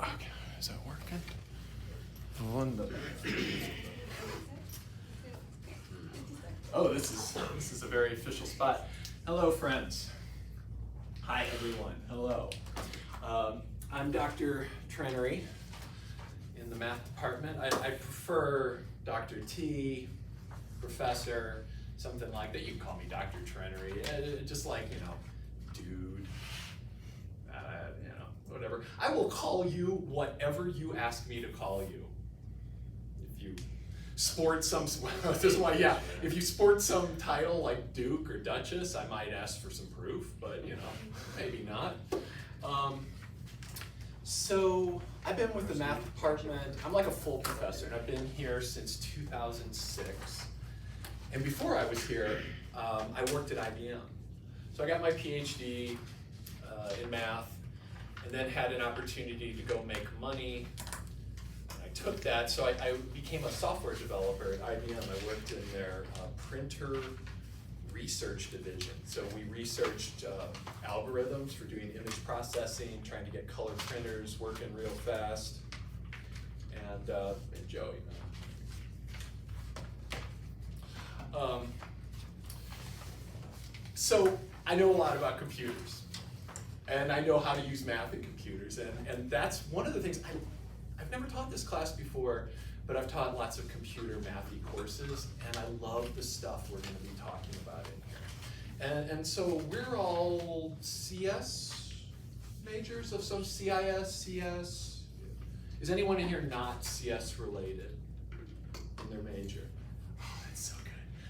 Okay, is that working? Oh, this is a very official spot. Hello, friends. Hi, everyone. Hello. I'm Dr. Trenery in the math department. I prefer Dr. T, Professor, something like that. You can call me Dr. Trenery, just like, dude, whatever. I will call you whatever you ask me to call you. If you sport some, this is why, yeah, if you sport some title like Duke or Duchess, I might ask for some proof, but maybe not. So I've been with the math department. I'm like a full professor, and I've been here since 2006. And before I was here, I worked at IBM. So I got my PhD in math, and then had an opportunity to go make money. And I took that, so I became a software developer at IBM. I worked in their printer research division. So we researched algorithms for doing image processing, trying to get color printers working real fast. And Joey, so I know a lot about computers, and I know how to use math in computers, and that's one of the things. I've never taught this class before, but I've taught lots of computer mathy courses, and I love the stuff we're going to be talking about in here. And so we're all CS majors of some CIS, CS. Is anyone in here not CS related in their major?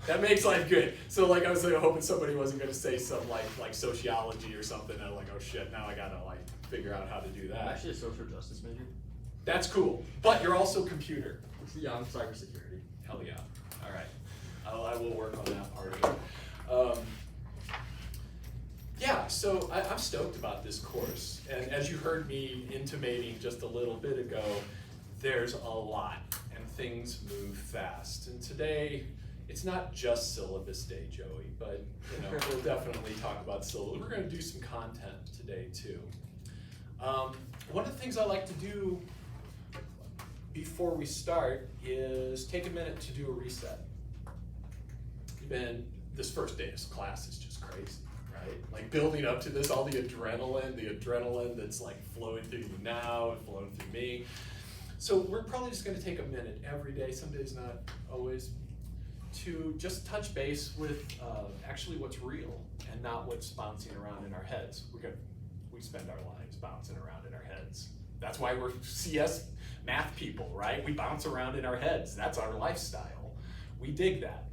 That makes life good. So like I was hoping somebody wasn't going to say some like sociology or something, and I'm like, oh shit, now I gotta figure out how to do that. I'm actually a social justice major. That's cool. But you're also computer. Yeah, I'm cybersecurity. Hell yeah. All right. I will work on that part of it. Yeah, so I'm stoked about this course. And as you heard me intimating just a little bit ago, there's a lot and things move fast. And today, it's not just syllabus day, Joey, but we'll definitely talk about syllabus. We're going to do some content today too. One of the things I like to do before we start is take a minute to do a reset. This first day of class is just crazy, right? Like building up to this, all the adrenaline that's like flowing through you now and flowing through me. So we're probably just going to take a minute every day, some days not always, to just touch base with actually what's real and not what's bouncing around in our heads. We spend our lives bouncing around in our heads. That's why we're CS math people, right? We bounce around in our heads. That's our lifestyle. We dig that.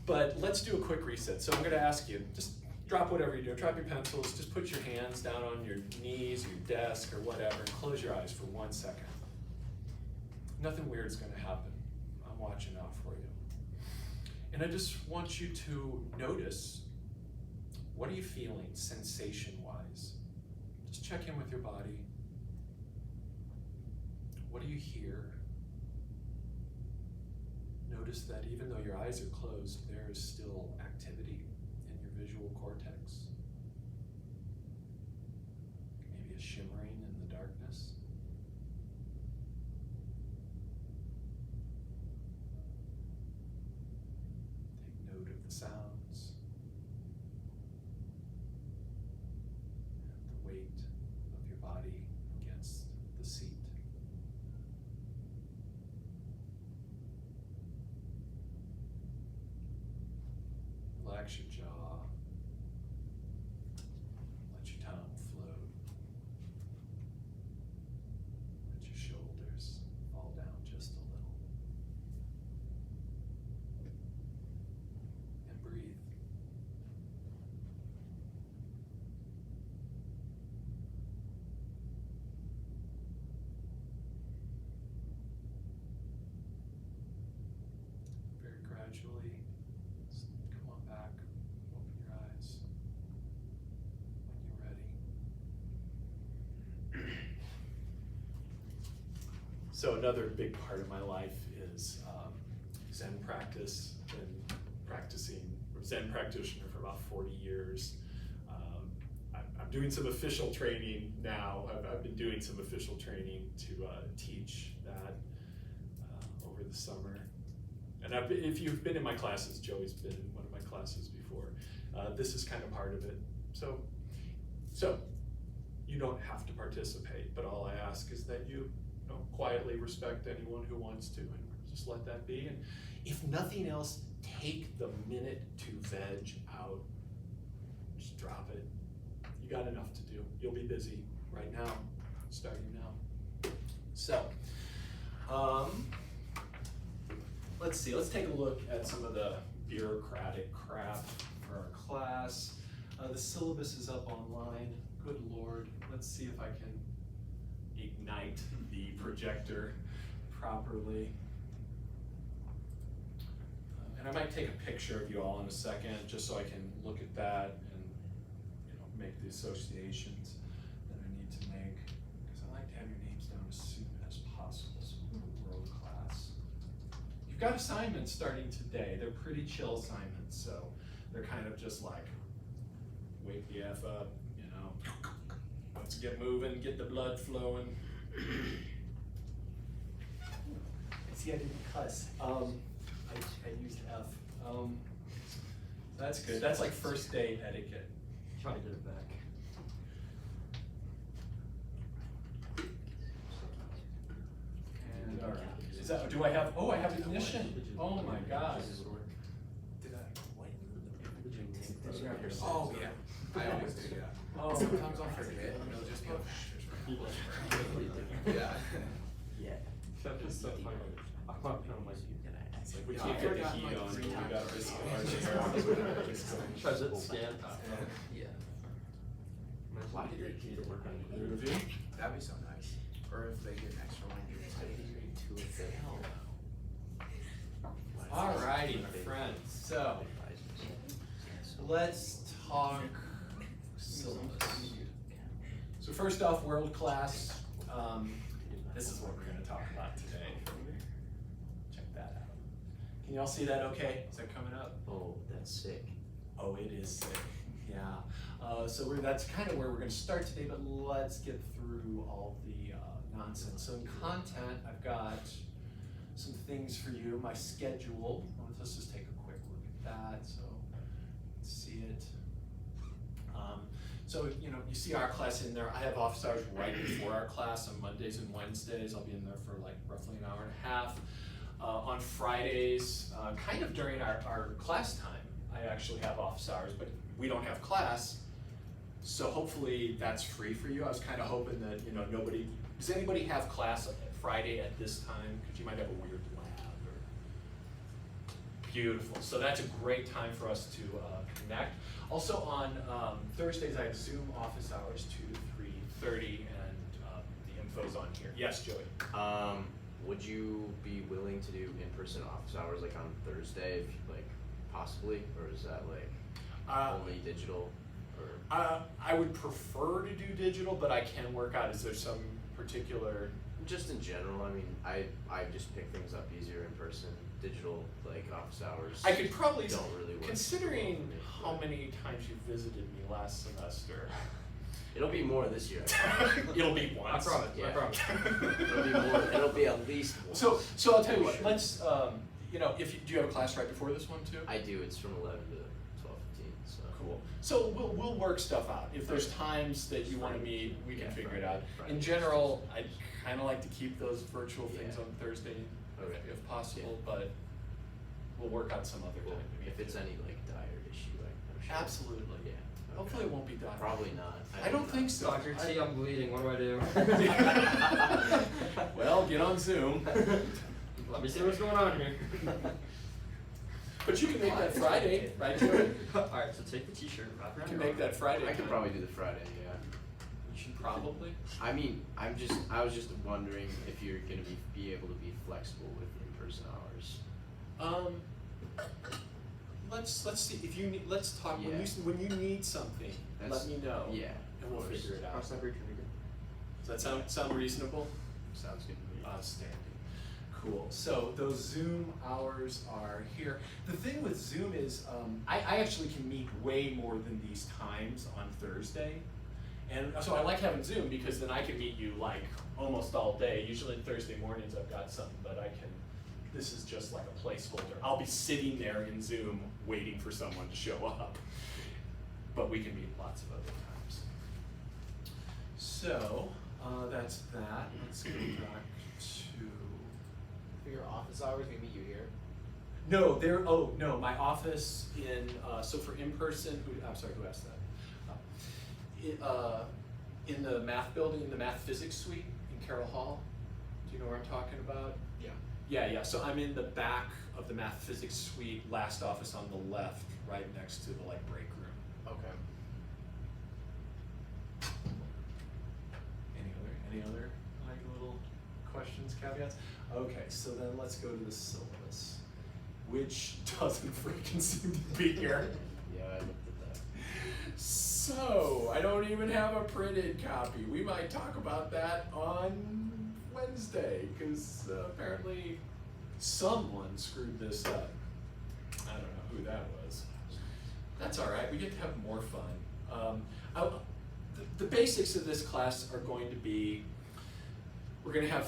But let's do a quick reset. So I'm going to ask you, just drop whatever you do. Drop your pencils. Just put your hands down on your knees, your desk, or whatever, and close your eyes for 1 second. Nothing weird is going to happen. I'm watching out for you. And I just want you to notice, what are you feeling sensation-wise? Just check in with your body. What do you hear? Notice that even though your eyes are closed, there is still activity in your visual cortex. Maybe a shimmering in the darkness. Note of the sounds, the weight of your body against the seat. Relax your jaw, let your tongue float, let your shoulders fall down just a little. And breathe. Very gradually, just come on back, open your eyes when you're ready. So another big part of my life is Zen practice. Been practicing Zen practitioner for about 40 years. I'm I'm doing some official training now. I've been doing some official training to teach that over the summer. And if you've been in my classes, Joey's been in one of my classes before. This is kind of part of it. So you don't have to participate, but all I ask is that you quietly respect anyone who wants to, and just let that be. And if nothing else, take the minute to veg out. Just drop it. You got enough to do. You'll be busy right now, starting now. So, let's see, let's take a look at some of the bureaucratic crap for our class. The syllabus is up online. Good Lord, let's see if I can ignite the projector properly. And I might take a picture of you all in a second, just so I can look at that and make the associations that I need to make. Because I like to have your names down as soon as possible, so we're world class. You've got assignments starting today. They're pretty chill assignments, so they're kind of just like, wake the F up, let's get moving, get the blood flowing. See, I didn't cuss. I used F. That's good. That's like first day etiquette. Try to get it back. And all right. Is that? Do I have? Oh, I have ignition. Oh my gosh. Did I? Oh yeah. I always do, yeah. Oh, Sometimes I'll forget, and it'll just go. Yeah. Yeah. That's just so funny. I'm like, It's like we Yeah, can't I get the forgot heat like on. 3 We times. got this hard. tries to scan top. Yeah. Why did they keep it working? Review. That'd be so nice. Or if they get an extra one. Alrighty, my friends. So let's talk syllabus. So first off, world class. This is what we're going to talk about today. Check that out. Can y'all see that okay? Is that coming up? Oh, that's sick. Oh, it is sick. Yeah. So that's kind of where we're going to start today, but let's get through all the nonsense. So in content, I've got some things for you. My schedule. Let's just take a quick look at that. So let's see it. So you see our class in there. I have office hours right before our class on Mondays and Wednesdays. I'll be in there for like roughly an hour and a half. On Fridays, kind of during our class time, I actually have office hours, but we don't have class. So hopefully that's free for you. I was kind of hoping that nobody. Does anybody have class Friday at this time? Because you might have a weird lab. Beautiful. So that's a great time for us to connect. Also on Thursdays, I have Zoom office hours 2 to 3:30, and the info's on here. Yes, Joey. Would you be willing to do in-person office hours like on Thursday, if like possibly, or is that like only digital? Or I would prefer to do digital, but I can work out. Is there some particular? just in general, I mean, I just pick things up easier in person. Digital like office hours. I could probably, don't really work considering for me, how but many times you visited me last semester. it'll be more this year. It'll be once. I promise. Yeah. I promise. It'll be more. It'll be at least once. So I'll tell you what. Sure. Let's if you, do you have a class right before this one too? I do. It's from 11 to 12:15. So Cool. So we'll work stuff out. If there's times that you want to meet, we can Yeah, figure it Friday- out. Friday. In general, I kind of like to keep those virtual things Yeah. on Thursday, Okay. if possible, but we'll work out some other Well, time. to meet if it's too. any like dire issue, I'm sure. Absolutely. Yeah. Okay. Hopefully it won't be dire. Probably not. I don't think so. Dr. T, I'm bleeding. What do I do? Well, get on Zoom. Let me see what's going on here. But you can make that Friday, right, Joey? Alright, so take the t-shirt, wrap You around can your make arm. that Friday. I could probably do the Friday. Yeah. You should probably. I mean, I was just wondering if you're gonna be able to be flexible with in-person hours. Let's see if you need. Let's talk Yeah. when you need something. That's- let me know. Yeah. And we'll of course. figure it out. Cross that bridge when we get Does that sound reasonable? Sounds good to me. Outstanding. Cool. So those Zoom hours are here. The thing with Zoom is I actually can meet way more than these times on Thursday. And so I like having Zoom because then I can meet you like almost all day. Usually Thursday mornings I've got something, but this is just like a placeholder. I'll be sitting there in Zoom waiting for someone to show up. But we can meet lots of other times. So, that's that. Let's go back to... For your office hours, we meet you here. No, my office so for in-person, I'm sorry, who asked that? In the math building, in the math physics suite in Carroll Hall. Do you know where I'm talking about? Yeah. Yeah, so I'm in the back of the math physics suite, last office on the left, right next to the break room. Okay. Any other little questions, caveats? Okay, so then let's go to the syllabus, which doesn't freaking seem to be here. Yeah, I looked at that. So, I don't even have a printed copy. We might talk about that on Wednesday, because apparently someone screwed this up. I don't know who that was. That's all right, we get to have more fun. The basics of this class are going to be, we're going to have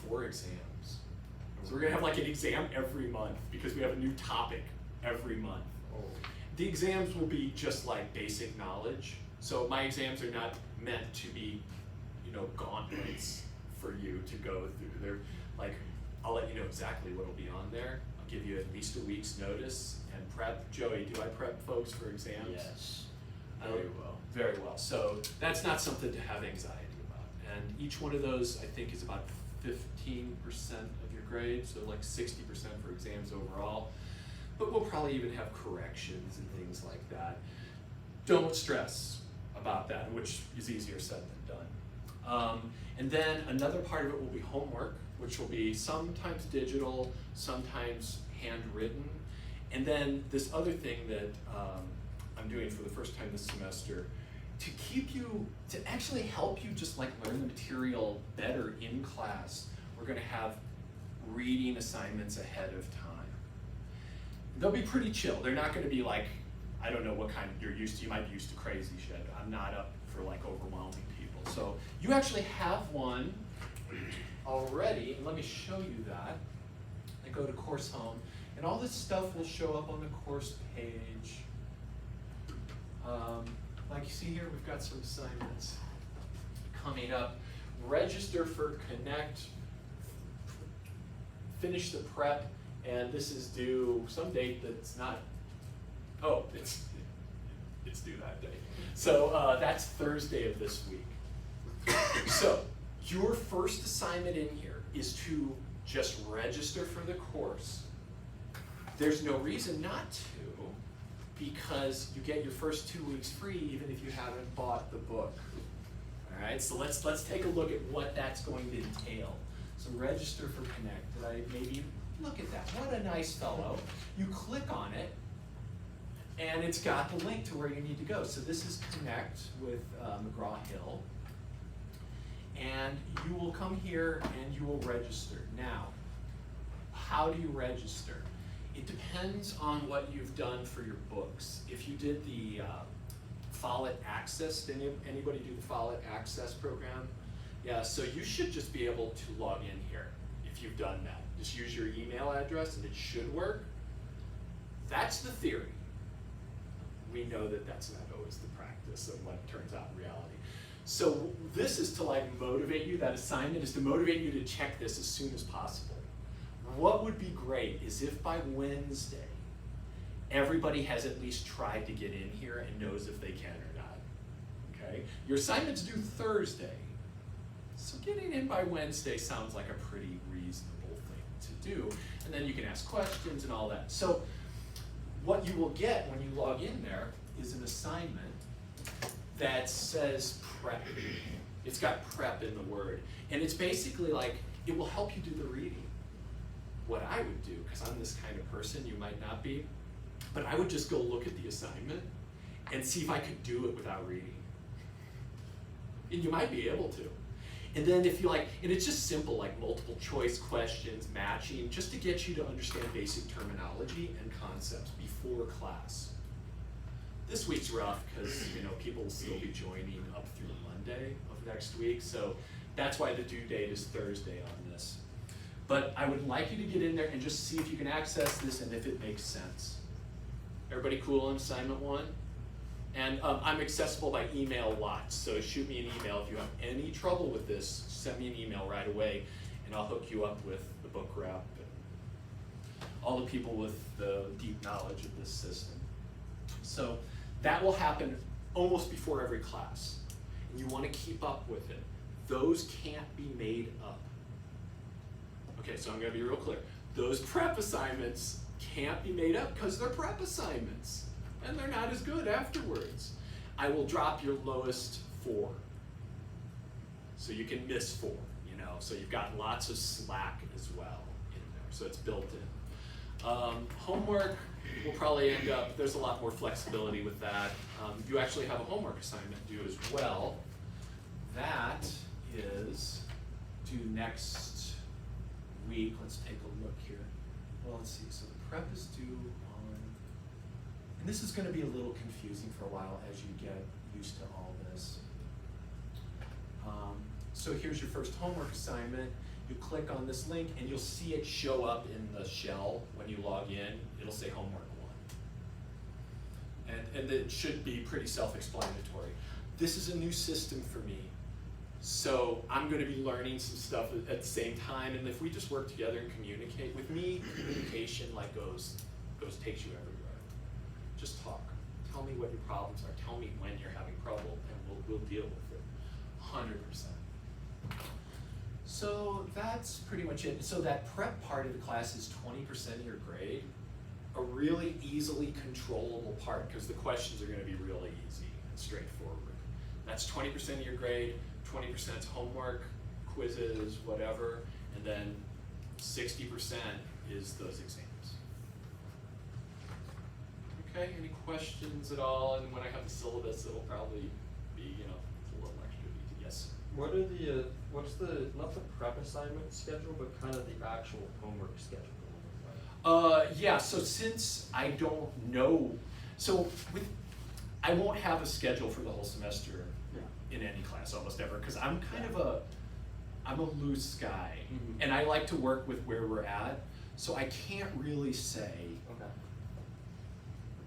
4 exams. So we're going to have an exam every month because we have a new topic every month. Oh. The exams will be just like basic knowledge. So my exams are not meant to be, gauntlets for you to go through. They're I'll let you know exactly what will be on there. I'll give you at least a week's notice and prep. Joey, do I prep folks for exams? Yes, very well. Very well. So that's not something to have anxiety about. And each one of those, I think, is about 15% of your grade, so 60% for exams overall. But we'll probably even have corrections and things like that. Don't stress about that, which is easier said than done. And then another part of it will be homework, which will be sometimes digital, sometimes handwritten. And then this other thing that I'm doing for the first time this semester, to actually help you just learn the material better in class, we're gonna have reading assignments ahead of time. They'll be pretty chill. They're not gonna be I don't know what kind you're used to. You might be used to crazy shit. I'm not up for overwhelming people. So you actually have one already, and let me show you that. I go to Course Home, and all this stuff will show up on the course page. Like you see here, we've got some assignments coming up. Register for Connect, finish the prep, and this is due some date that's not, it's due that day. So that's Thursday of this week. So your first assignment in here is to just register for the course. There's no reason not to, because you get your first 2 weeks free even if you haven't bought the book. All right, so let's take a look at what that's going to entail. So register for Connect. Did I maybe look at that? What a nice fellow. You click on it, and it's got the link to where you need to go. So this is Connect with McGraw-Hill. And you will come here and you will register. Now, how do you register? It depends on what you've done for your books. If you did the Follett Access, did anybody do the Follett Access program? Yeah, so you should just be able to log in here if you've done that. Just use your email address and it should work. That's the theory. We know that that's not always the practice of what turns out in reality. So this is to motivate you, that assignment is to motivate you to check this as soon as possible. What would be great is if by Wednesday, everybody has at least tried to get in here and knows if they can or not, okay? Your assignment's due Thursday, so getting in by Wednesday sounds like a pretty reasonable thing to do, and then you can ask questions and all that. So what you will get when you log in there is an assignment that says prep. It's got prep in the word, and it's basically it will help you do the reading. What I would do, because I'm this kind of person, you might not be, but I would just go look at the assignment and see if I could do it without reading. And you might be able to. And then if you and it's just simple, multiple choice questions, matching, just to get you to understand basic terminology and concepts before class. This week's rough because people will still be joining up through Monday of next week, so that's why the due date is Thursday on this. But I would like you to get in there and just see if you can access this and if it makes sense. Everybody cool on assignment 1? And I'm accessible by email lots, so shoot me an email if you have any trouble with this. Send me an email right away, and I'll hook you up with the book rep and all the people with the deep knowledge of this system. So that will happen almost before every class, and you want to keep up with it. Those can't be made up. Okay, so I'm going to be real clear. Those prep assignments can't be made up because they're prep assignments, and they're not as good afterwards. I will drop your lowest 4, so you can miss 4. So you've got lots of slack as well in there, so it's built in. Homework will probably end up, there's a lot more flexibility with that. You actually have a homework assignment due as well. That is due next week. Let's take a look here. Well, let's see, so the prep is due on, and this is gonna be a little confusing for a while as you get used to all this. So here's your first homework assignment. You click on this link and you'll see it show up in the shell when you log in. It'll say homework 1. And it should be pretty self-explanatory. This is a new system for me. So I'm gonna be learning some stuff at the same time, and if we just work together and communicate, with me, communication takes you everywhere. Just talk. Tell me what your problems are. Tell me when you're having trouble, and we'll deal with it. 100%. So that's pretty much it. So that prep part of the class is 20% of your grade, a really easily controllable part because the questions are going to be really easy and straightforward. That's 20% of your grade, 20% is homework, quizzes, whatever, and then 60% is those exams. Okay, any questions at all? And when I have the syllabus, it'll probably be, a little extra detail. Yes? What are the, what's the, not the prep assignment schedule, but kind of the actual homework schedule? Yeah, so since I don't know, I won't have a schedule for the whole semester in any class almost ever, because I'm kind of I'm a loose guy, and I like to work with where we're at, so I can't really say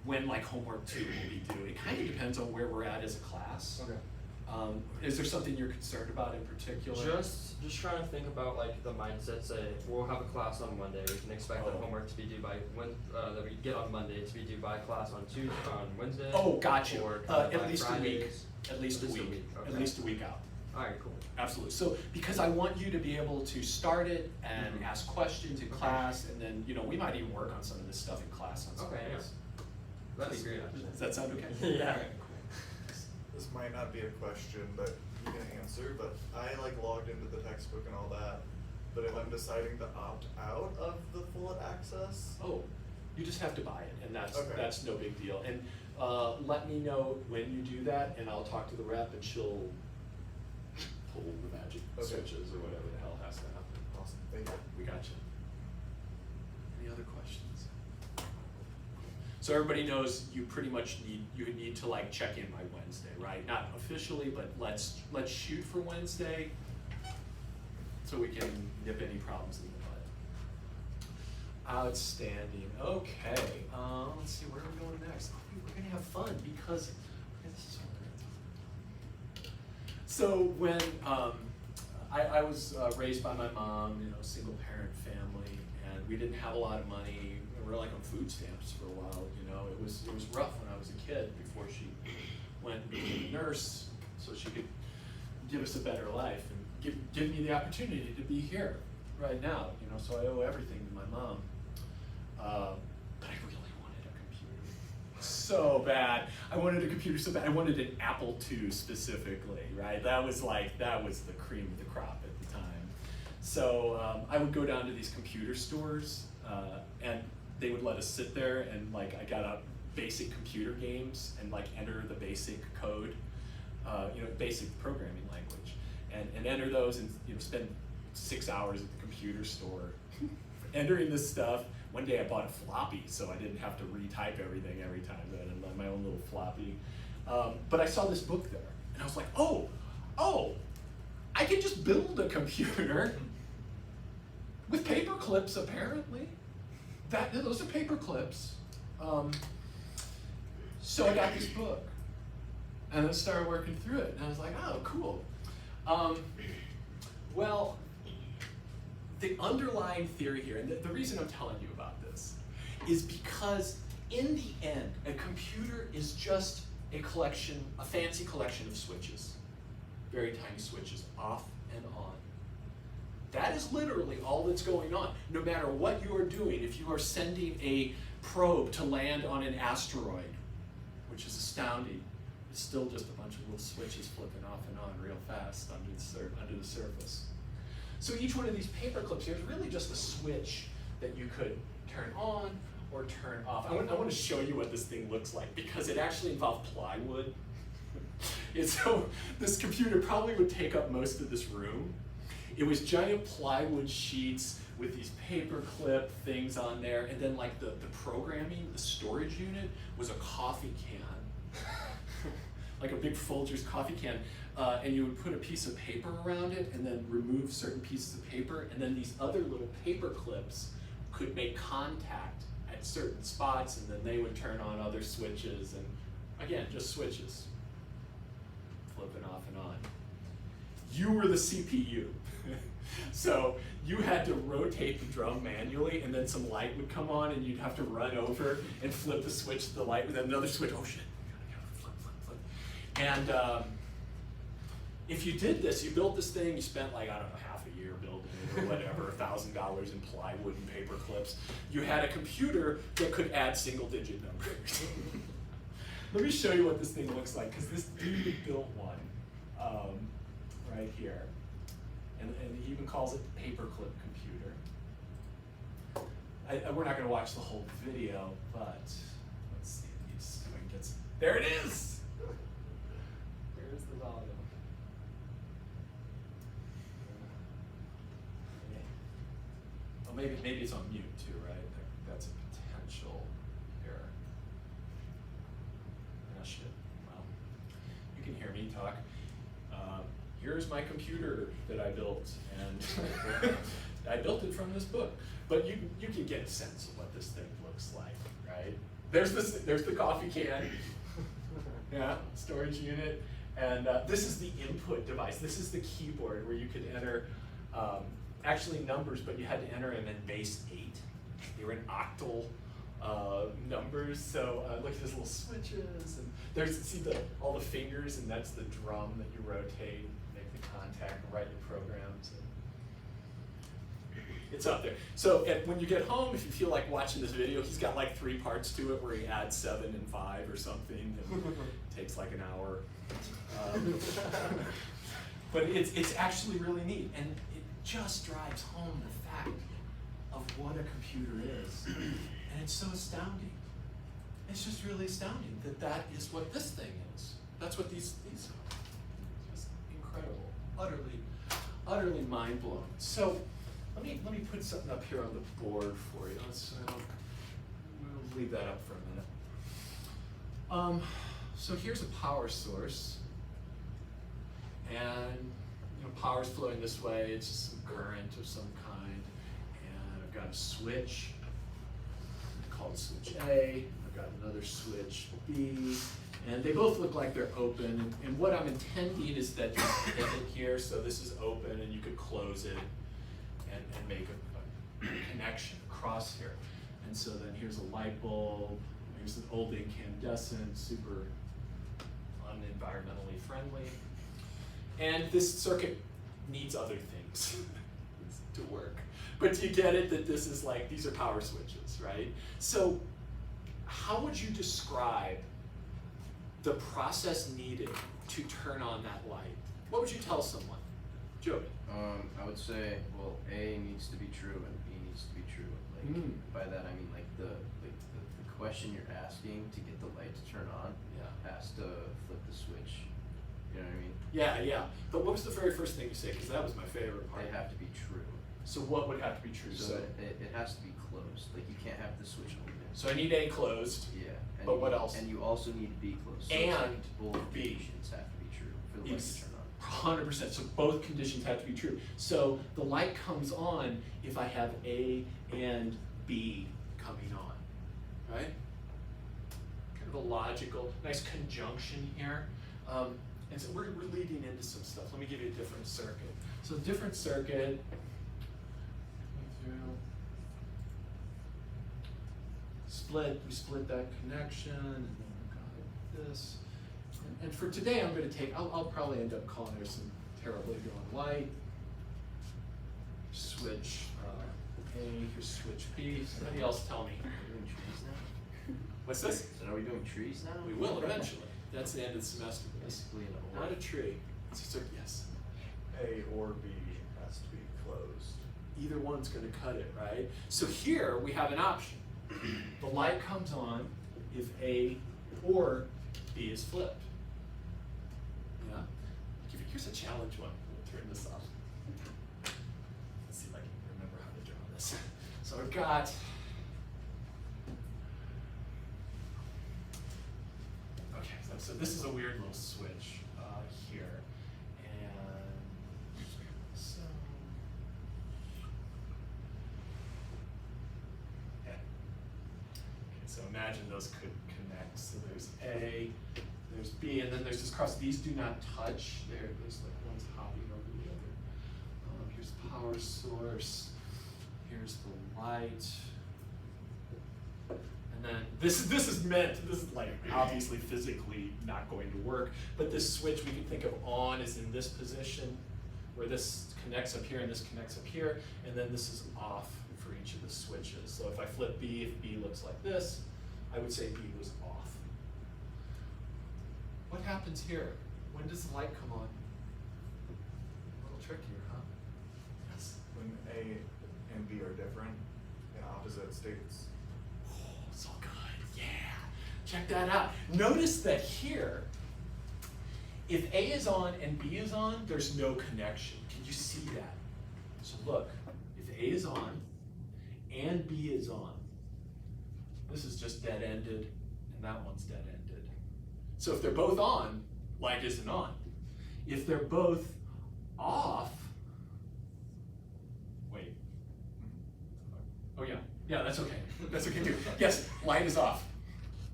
when homework 2 will be due. It kind of depends on where we're at as a class. Okay. Is there something you're concerned about in particular? Just trying to think about the mindset. Say we'll have a class on Monday. We can expect that homework to be due by that we get on Monday to be due by class on Wednesday. Oh, got you. Or at least Fridays. a week. At least a week. Okay. At least a week out. All right, cool. Absolutely. So because I want you to be able to start it and ask questions in class, and then we might even work on some of this stuff in class on some days. That'd be great. Actually. Does that sound okay? Yeah. This might not be a question that you can answer, but I logged into the textbook and all that, but if I'm deciding to opt out of the full access, Oh, you just have to buy it, and Okay. that's no big deal. And let me know when you do that, and I'll talk to the rep, and she'll pull the magic switches or whatever the hell has to happen. awesome, thank you. We got you. Any other questions? So everybody knows you pretty much need to check in by Wednesday, right? Not officially, but let's shoot for Wednesday so we can nip any problems in the bud. Outstanding. Okay. Let's see, where are we going next? We're gonna have fun because this is what we're gonna talk about. So when I was raised by my mom, single parent family, and we didn't have a lot of money. We were on food stamps for a while. It was rough when I was a kid before she went and became a nurse, so she could give us a better life and give me the opportunity to be here right now. So I owe everything to my mom. But I really wanted a computer so bad. I wanted a computer so bad. I wanted an Apple II specifically, right? That was the cream of the crop at the time. So I would go down to these computer stores, and they would let us sit there and I got out basic computer games and enter the basic code, basic programming language, and enter those and spend 6 hours at the computer store entering this stuff, One day I bought a floppy, so I didn't have to retype everything every time. I had my own little floppy. But I saw this book there, and I was like, oh, I can just build a computer with paper clips, apparently. Those are paper clips. So I got this book, and I started working through it, and I was like, oh, cool. Well, the underlying theory here, and the reason I'm telling you about this, is because in the end, a computer is just a fancy collection of switches. Very tiny switches, off and on. That is literally all that's going on. No matter what you are doing, if you are sending a probe to land on an asteroid, which is astounding, it's still just a bunch of little switches flipping off and on real fast under the surface. So each one of these paper clips here is really just a switch that you could turn on or turn off. I want to show you what this thing looks like because it actually involved plywood. And so this computer probably would take up most of this room. It was giant plywood sheets with these paper clip things on there, and then like the programming, the storage unit was a coffee can, like a big Folgers coffee can, and you would put a piece of paper around it and then remove certain pieces of paper, and then these other little paper clips could make contact at certain spots, and then they would turn on other switches, and again, just switches, flipping off and on. You were the CPU. So you had to rotate the drum manually, and then some light would come on, and you'd have to run over and flip the switch to the light, and then another switch. Oh shit! Flip. And if you did this, you built this thing. You spent like, I don't know, half a year building it or whatever, $1,000 in plywood and paper clips. You had a computer that could add single-digit numbers. Let me show you what this thing looks like, because this dude built one right here. And he even calls it paperclip computer. We're not going to watch the whole video, but let's see. There it is. There's the volume. Oh, maybe it's on mute too, right? That's a potential error. Oh shit. Well, you can hear me talk. Here's my computer that I built, and I built it from this book. But you can get a sense of what this thing looks like, right? There's the coffee can, yeah, storage unit, and this is the input device. This is the keyboard where you could enter actually numbers, but you had to enter them in base 8. They were in octal numbers. So look at these little switches, and there's all the fingers, and that's the drum that you rotate. Contact and write your programs. And it's up there. So when you get home, if you feel like watching this video, he's got like 3 parts to it where he adds 7 and 5 or something. And it takes like an hour. But it's actually really neat. And it just drives home the fact of what a computer is. And it's so astounding. It's just really astounding that is what this thing is. That's what these are. Just incredible. Utterly mind-blowing. So let me put something up here on the board for you. We'll leave that up for a minute. So here's a power source, and power's flowing this way. It's just some current of some kind, and I've got a switch called switch A. I've got another switch B. And they both look like they're open, and what I'm intending is that you hit it here, so this is open, and you could close it and make a connection across here. And so then here's a light bulb, here's an old incandescent, super unenvironmentally friendly. And this circuit needs other things to work. But you get it that this is like, these are power switches, right? So how would you describe the process needed to turn on that light? What would you tell someone? Joey? I would say, well, A needs to be true and B needs to be true. Like by that I mean like the question you're asking to get the light to turn on has to flip the switch. You know what I mean? Yeah. But what was the very first thing you said? Because that was my favorite part. They have to be true. So what would have to be true? So it has to be closed, like you can't have the switch open. So I need A closed. Yeah. And But what else? And you also need B closed. So it's And like both B. conditions have to be true for the light Ex- to turn on. 100%. So both conditions have to be true. So the light comes on if I have A and B coming on, right? Kind of a logical, nice conjunction here. And so we're leading into some stuff. Let me give you a different circuit. So different circuit. We split that connection, and then we've got this. And for today, I'm going to take, I'll probably end up calling there some terribly drawn light. Switch A, here's switch B. Somebody else tell me. Are we doing trees now? What's this? So are we doing trees now? We will eventually. That's the end of the semester. Basically an Not order. a tree. It's a circuit, yes. A or B has to be closed. Either one's going to cut it, right? So here we have an option. The light comes on if A or B is flipped. Yeah. Here's a challenge one. We'll turn this off. Let's see if I can remember how to draw this. So I've got. Okay, so this is a weird little switch here, and so. Yeah. Okay, so imagine those could connect. So there's A, there's B, and then there's this cross. These do not touch. There's like one's hopping over the other. Here's the power source. Here's the light. And then this is like obviously physically not going to work, but this switch we can think of on is in this position, where this connects up here and this connects up here, and then this is off for each of the switches. So if I flip B, if B looks like this, I would say B was off. What happens here? When does the light come on? A little trickier, huh? Yes. When A and B are different in opposite states. Oh, so good. Yeah. Check that out. Notice that here, if A is on and B is on, there's no connection. Can you see that? So look, if A is on and B is on, this is just dead-ended, and that one's dead-ended. So if they're both on, light isn't on. If they're both off, wait. Oh yeah, that's okay. That's okay too. Yes, light is off.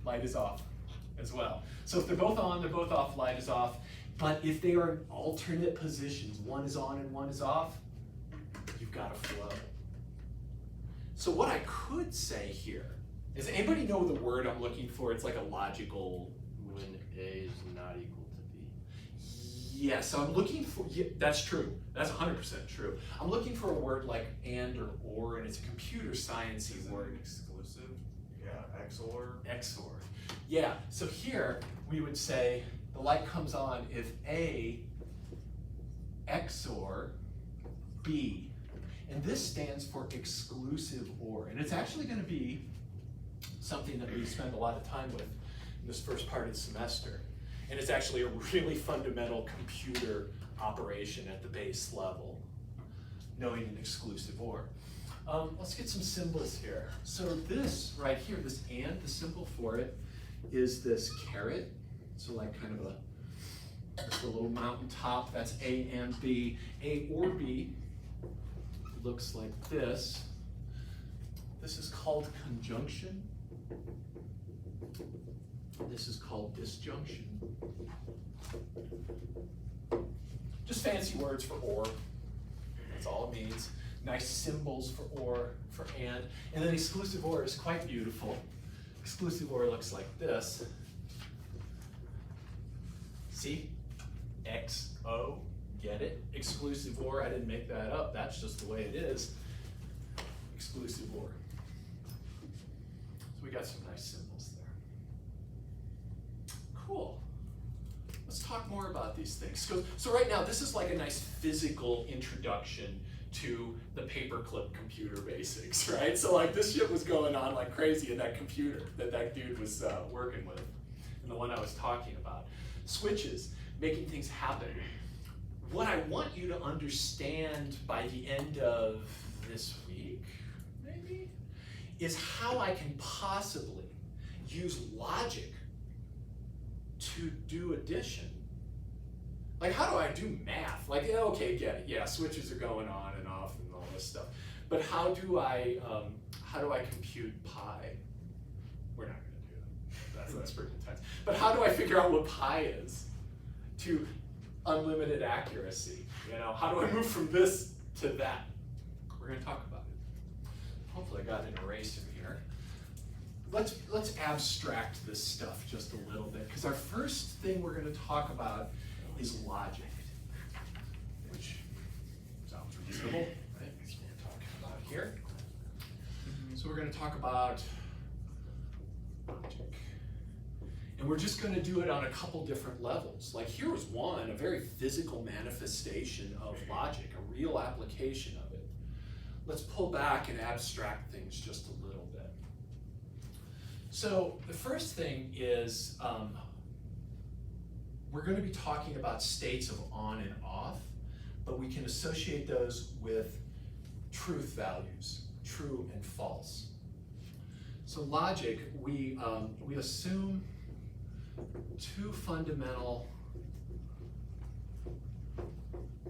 Light is off as well. So if they're both on, they're both off, light is off. But if they are in alternate positions, one is on and one is off, you've got a flow. So what I could say here, does anybody know the word I'm looking for? It's like a logical. When A is not equal to B. Yes, so I'm looking for, yeah, that's true. That's 100% true. I'm looking for a word like and or, and it's a computer sciencey Is it word. exclusive? Yeah, XOR. XOR. Yeah, so here we would say the light comes on if A XOR B. And this stands for exclusive OR. And it's actually going to be something that we spend a lot of time with in this first part of the semester. And it's actually a really fundamental computer operation at the base level, knowing an exclusive OR. Let's get some symbols here. So this right here, this and, the symbol for it is this caret. So like kind of a little mountaintop, that's A and B. A or B looks like this. This is called conjunction. This is called disjunction. Just fancy words for or. That's all it means. Nice symbols for or, for and. And then exclusive or is quite beautiful. Exclusive or looks like this. See? XO, get it? Exclusive or, I didn't make that up. That's just the way it is. Exclusive or. So we got some nice symbols there. Cool. Let's talk more about these things. So right now, this is like a nice physical introduction to the paperclip computer basics, right? So like this shit was going on like crazy in that computer that dude was working with, and the one I was talking about. Switches, making things happen. what I want you to understand by the end of this week, maybe, is how I can possibly use logic to do addition. Like, how do I do math? Like, yeah, okay, get it. Yeah, switches are going on and off and all this stuff. But how do I compute pi? We're not going to do that. That's pretty intense. But how do I figure out what pi is to unlimited accuracy? You know, how do I move from this to that? We're going to talk about it. Hopefully, I got an eraser here. Let's abstract this stuff just a little bit, because our first thing we're going to talk about is logic, which sounds reasonable, right? That's what we're talking about here. So we're going to talk about logic. And we're just going to do it on a couple different levels. Like, here was one, a very physical manifestation of logic, a real application of it. Let's pull back and abstract things just a little bit. So the first thing is we're going to be talking about states of on and off, but we can associate those with truth values, true and false. So logic, we assume two fundamental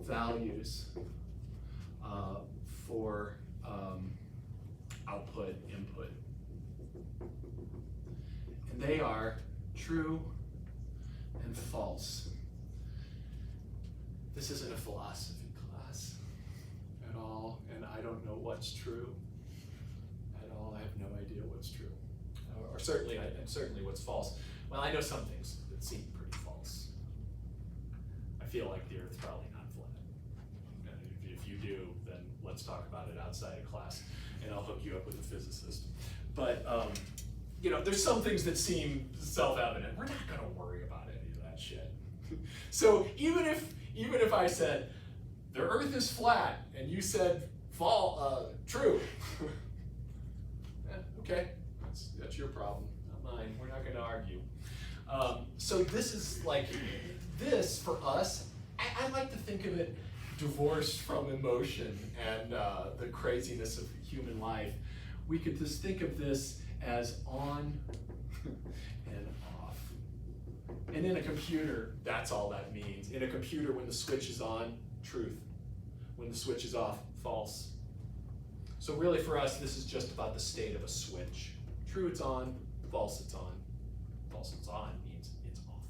values for output, input. And they are true and false. This isn't a philosophy class at all, and I don't know what's true at all. I have no idea what's true, or certainly what's false. Well, I know some things that seem pretty false. I feel like the Earth's probably not flat. And if you do, then let's talk about it outside of class, and I'll hook you up with a physicist. But you know, there's some things that seem self-evident. We're not going to worry about any of that shit. So even if I said the Earth is flat and you said true, okay, that's your problem, not mine. We're not going to argue. So this is like this for us. I like to think of it divorced from emotion and the craziness of human life. We could just think of this as on and off. And in a computer, that's all that means. In a computer, when the switch is on, truth. When the switch is off, false. So really for us, this is just about the state of a switch. True, it's on. False, it's on. False, it's on means it's off.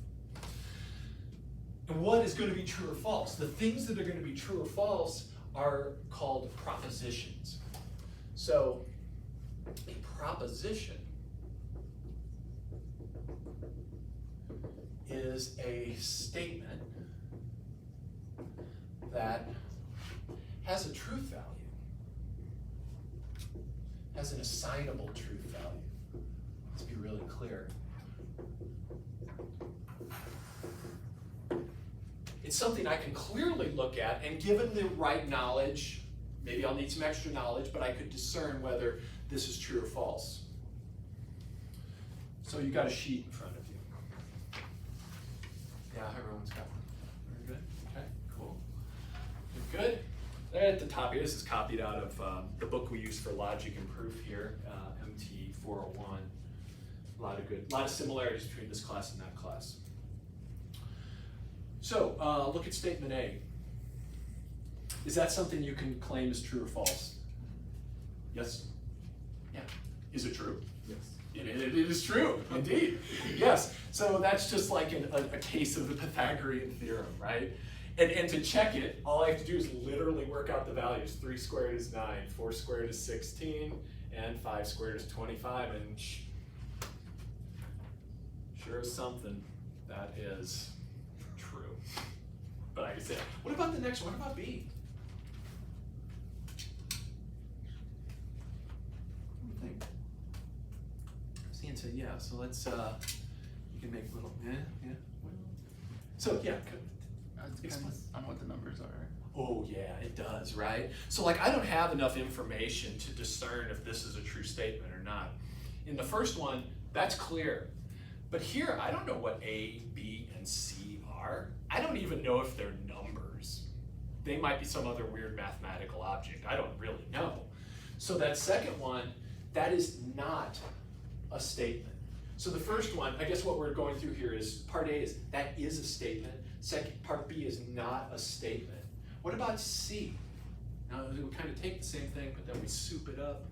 And what is going to be true or false? The things that are going to be true or false are called propositions. So a proposition is a statement that has a truth value, has an assignable truth value. Let's be really clear. It's something I can clearly look at, and given the right knowledge, maybe I'll need some extra knowledge, but I could discern whether this is true or false. So you got a sheet in front of you. Yeah, everyone's got one. Very good. Okay, cool. Good. At the top here, this is copied out of the book we use for logic and proof here, MT320. A lot of similarities between this class and that class. So look at statement A. Is that something you can claim is true or false? Yes? Yeah. Is it true? Yes. It is true, indeed. Yes. So that's just like a case of the Pythagorean theorem, right? And to check it, all I have to do is literally work out the values. 3 squared is 9, 4 squared is 16, and 5 squared is 25, and sure as something, that is true. But I can say, what about the next one? What about B? What do you think? Stan said, yeah, so let's, you can make a little, yeah. So, yeah. It depends on what the numbers are. Oh yeah, it does, right? So like I don't have enough information to discern if this is a true statement or not. In the first one, that's clear. But here, I don't know what A, B, and C are. I don't even know if they're numbers. they might be some other weird mathematical object. I don't really know. So that second one, that is not a statement. So the first one, I guess what we're going through here is part A is that is a statement. Second, part B is not a statement. What about C? Now we kind of take the same thing, but then we soup it up.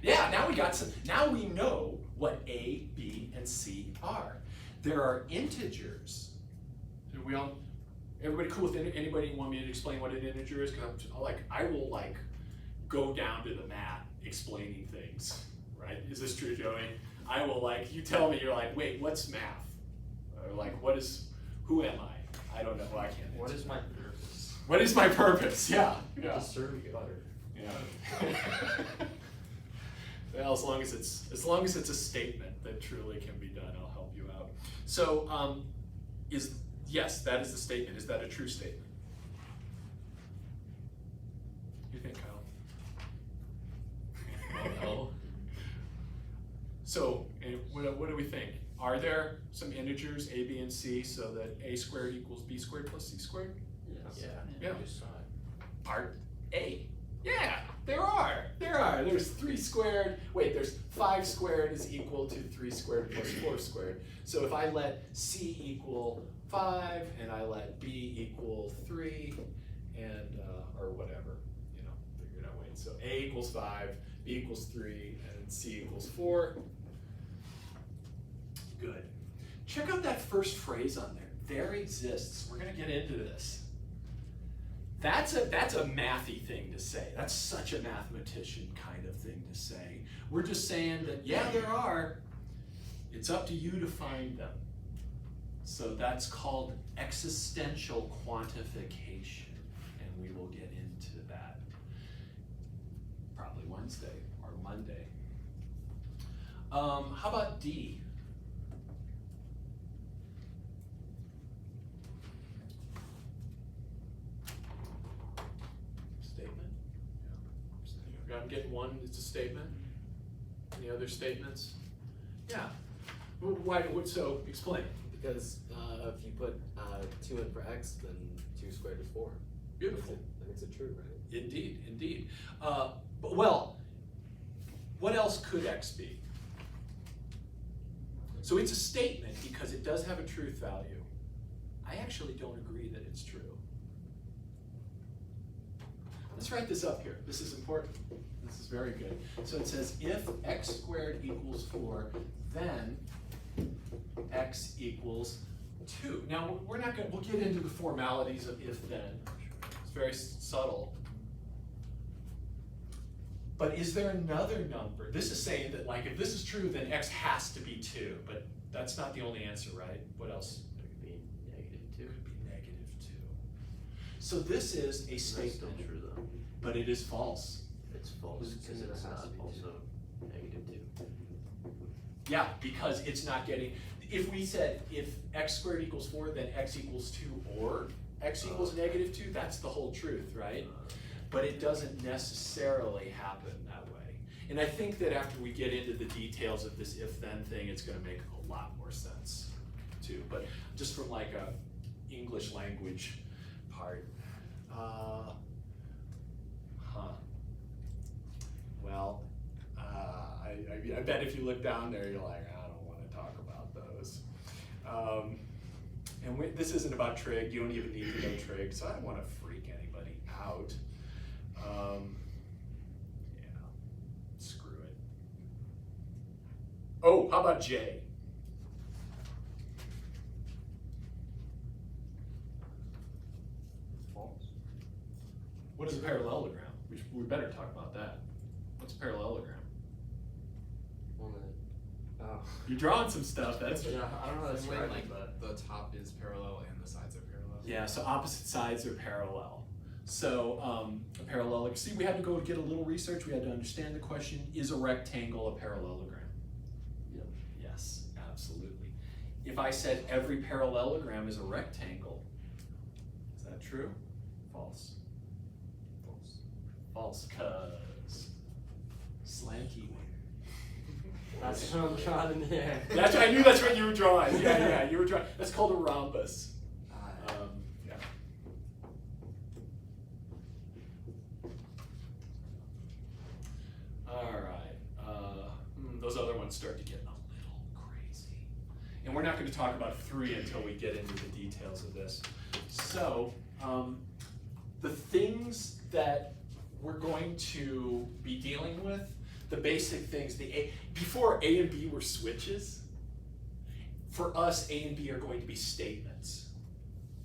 Yeah, now we got some, now we know what A, B, and C are. There are integers. Do we all, everybody cool with anybody want me to explain what an integer is? Because I will go down to the mat explaining things, right? Is this true, Joey? I will you tell me, you're like, wait, what's math? Or who am I? I don't know, I can't answer. What is my purpose? What is my purpose? Yeah. To serve butter. Yeah. Well, as long as it's a statement that truly can be done, I'll help you out. So, yes, that is the statement. Is that a true statement? What do you think, Kyle? No. So, what do we think? Are there some integers a, b, and c so that a squared equals b squared plus c squared? Yes. Yeah. You just saw it. Part A. Yeah, there are. There's 3 squared. Wait, there's 5 squared is equal to 3 squared plus 4 squared. So if I let c equal 5 and I let b equal 3 and or whatever, figure it out. Wait, so a equals 5, b equals 3, and c equals 4. Good. Check out that first phrase on there. There exists. We're gonna get into this. That's a mathy thing to say. That's such a mathematician kind of thing to say. We're just saying that, yeah, there are. It's up to you to find them. So that's called existential quantification, and we will get into that probably Wednesday or Monday. How about D? I'm getting one, it's a statement. Any other statements? Yeah. Why, so explain. Because if you put 2 in for x, then 2 squared is 4. Beautiful. That makes it true, right? Indeed. Well, what else could x be? So it's a statement because it does have a truth value. I actually don't agree that it's true. Let's write this up here. This is important. This is very good. So it says if x squared equals 4, then x equals 2. Now we'll get into the formalities of if then. It's very subtle. But is there another number? This is saying that if this is true, then x has to be 2, but that's not the only answer, right? What else? It could be -2. It could be -2. So this is a That's still statement, true though. but it is false. It's false because Because it it's has not to be also -2. Yeah, because it's not getting, if we said if x squared equals 4, then x equals 2 or x equals -2, that's the whole truth, right? But it doesn't necessarily happen that way. And I think that after we get into the details of this if-then thing, it's gonna make a lot more sense too. But just from a English language part, well, I bet if you look down there, you're like, I don't wanna talk about those. And this isn't about trig, you don't even need to know trig, so I don't wanna freak anybody out. Yeah, screw it. Oh, how about J? False. What is a parallelogram? We better talk about that. What's a parallelogram? Oh. You're drawing some stuff, that's Yeah, I don't know how to Same way, describe it, but the top is parallel and the sides are parallel. yeah, so opposite sides are parallel. So a parallelogram, see, we had to go get a little research, we had to understand the question, is a rectangle a parallelogram? Yep. Yes, absolutely. If I said every parallelogram is a rectangle, is that true? False. false. False, cause slanty. That's what I'm drawing in there. I knew that's what you were drawing. Yeah, you were drawing. That's called a rhombus. Yeah. All right. Those other ones start to get a little crazy. And we're not going to talk about 3 until we get into the details of this. So, the things that we're going to be dealing with, the basic things, before A and B were switches, for us, A and B are going to be statements.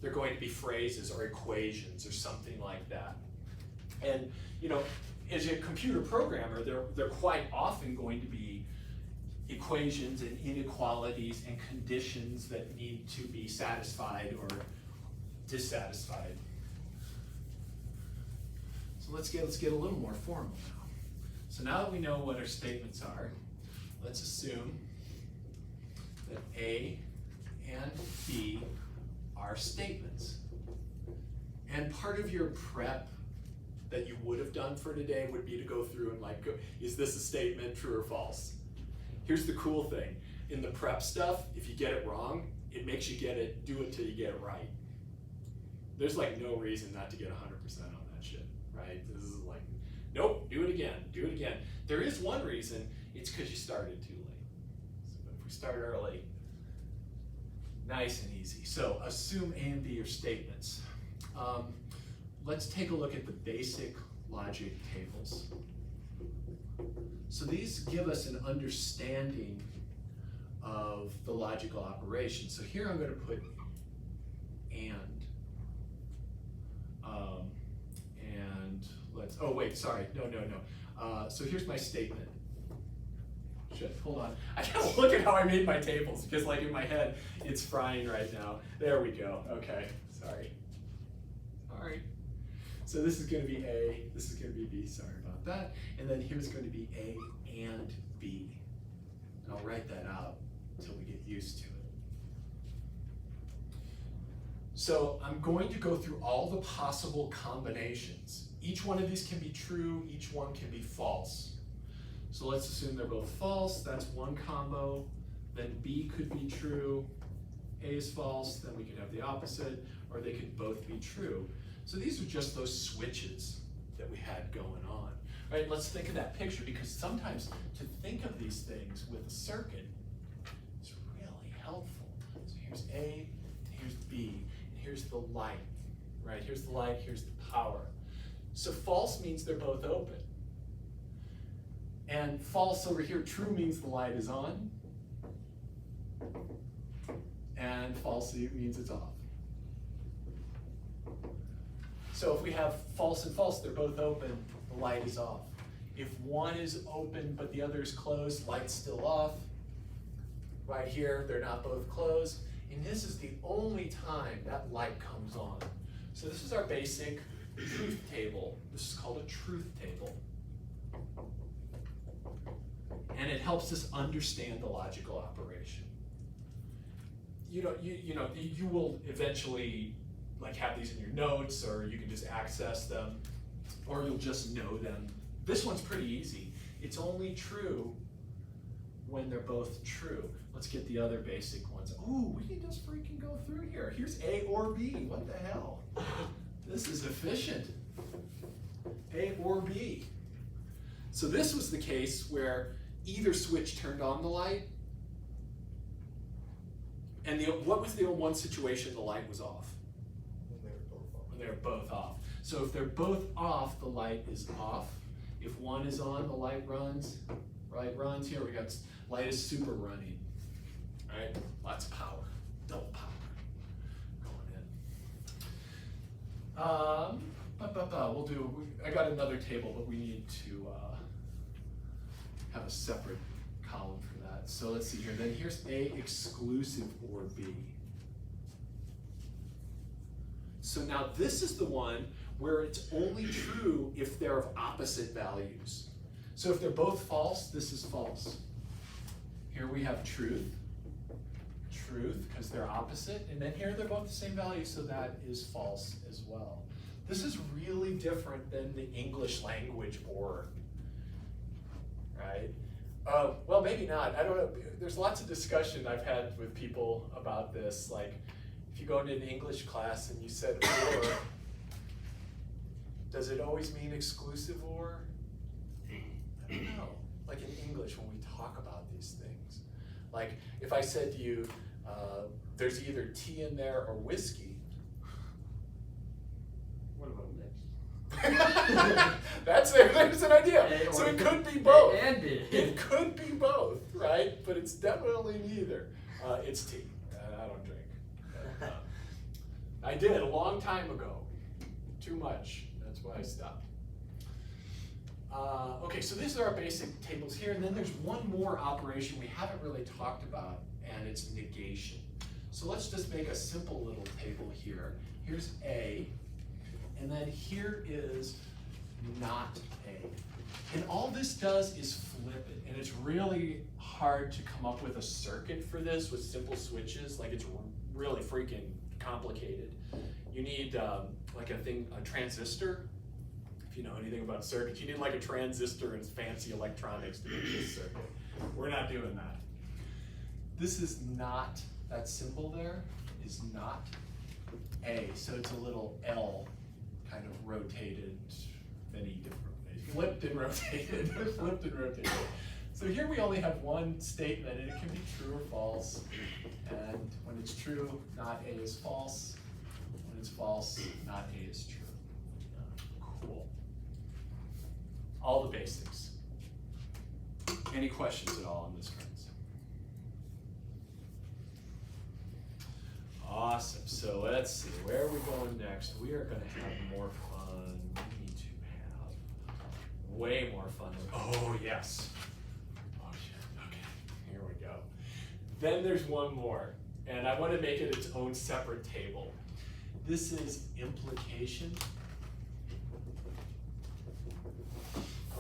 They're going to be phrases or equations or something like that. And, you know, as a computer programmer, they're quite often going to be equations and inequalities and conditions that need to be satisfied or dissatisfied. So let's get a little more formal now. So now that we know what our statements are, let's assume that A and B are statements. And part of your prep that you would have done for today would be to go through and like, is this a statement, true or false? Here's the cool thing. In the prep stuff, if you get it wrong, it makes you do it till you get it right. There's like no reason not to get 100% on that shit, right? This is like, nope, do it again. There is one reason, it's because you started too late. So if we start early, nice and easy. So assume A and B are statements. Let's take a look at the basic logic tables. So these give us an understanding of the logical operation. So here I'm going to put and let's, oh wait, sorry, no. So here's my statement. Shit, hold on. I gotta look at how I made my tables because like in my head, it's frying right now. There we go, okay, sorry. So this is gonna be A, this is gonna be B, sorry about that. And then here's going to be A and B. And I'll write that out until we get used to it. So I'm going to go through all the possible combinations. Each one of these can be true, each one can be false. So let's assume they're both false, that's one combo. Then B could be true, A is false, then we could have the opposite, or they could both be true. So these are just those switches that we had going on. All right, let's think of that picture because sometimes to think of these things with a circuit is really helpful. So here's A, here's B, and here's the light, right? Here's the light, here's the power. So false means they're both open. And false over here, true means the light is on. And false means it's off. So if we have false and false, they're both open, the light is off. If one is open but the other is closed, light's still off. Right here, they're not both closed. And this is the only time that light comes on. So this is our basic truth table. This is called a truth table. And it helps us understand the logical operation. You will eventually like have these in your notes, or you can just access them, or you'll just know them. This one's pretty easy. It's only true when they're both true. Let's get the other basic ones. Ooh, we can just freaking go through here. Here's A or B. What the hell? This is efficient. A or B. So this was the case where either switch turned on the light, and what was the one situation the light was off? When they were both off. So if they're both off, the light is off. If one is on, the light runs. Light runs. Here we got light is super running. All right, lots of power, double power going in. I got another table, but we need to have a separate column for that. So let's see here. Then here's A exclusive or B. So now this is the one where it's only true if they're of opposite values. So if they're both false, this is false. Here we have truth, because they're opposite, and then here they're both the same value, so that is false as well. This is really different than the English language or, right? Well, maybe not. I don't know. There's lots of discussion I've had with people about this. Like, if you go into an English class and you said or, does it always mean exclusive or? I don't know. Like in English, when we talk about these things. Like, if I said to you, there's either tea in there or whiskey. What about a mix? There's an idea. A So or it B. could be both. A and B. It could be both, right? But it's definitely neither. It's tea. I don't drink. But, I did a long time ago. Too much. That's why I stopped. Okay, so these are our basic tables here, and then there's one more operation we haven't really talked about, and it's negation. So let's just make a simple little table here. Here's A, and then here is not A. And all this does is flip it, and it's really hard to come up with a circuit for this with simple switches. Like, it's really freaking complicated. You need like a transistor. If you know anything about circuits, you need like a transistor and fancy electronics to make this circuit. We're not doing that. This is not, that symbol there is not A, so it's a little L kind of rotated many different ways. Flipped and rotated, flipped and rotated. So here we only have one statement, and it can be true or false. And when it's true, not A is false. When it's false, not A is true. Cool. All the basics. Any questions at all on this, friends? Awesome. So let's see, where are we going next? We are going to have more fun. We need to have way more fun. Oh, yes. Oh, shit. Okay. Here we go. Then there's one more, and I want to make it its own separate table. This is implication,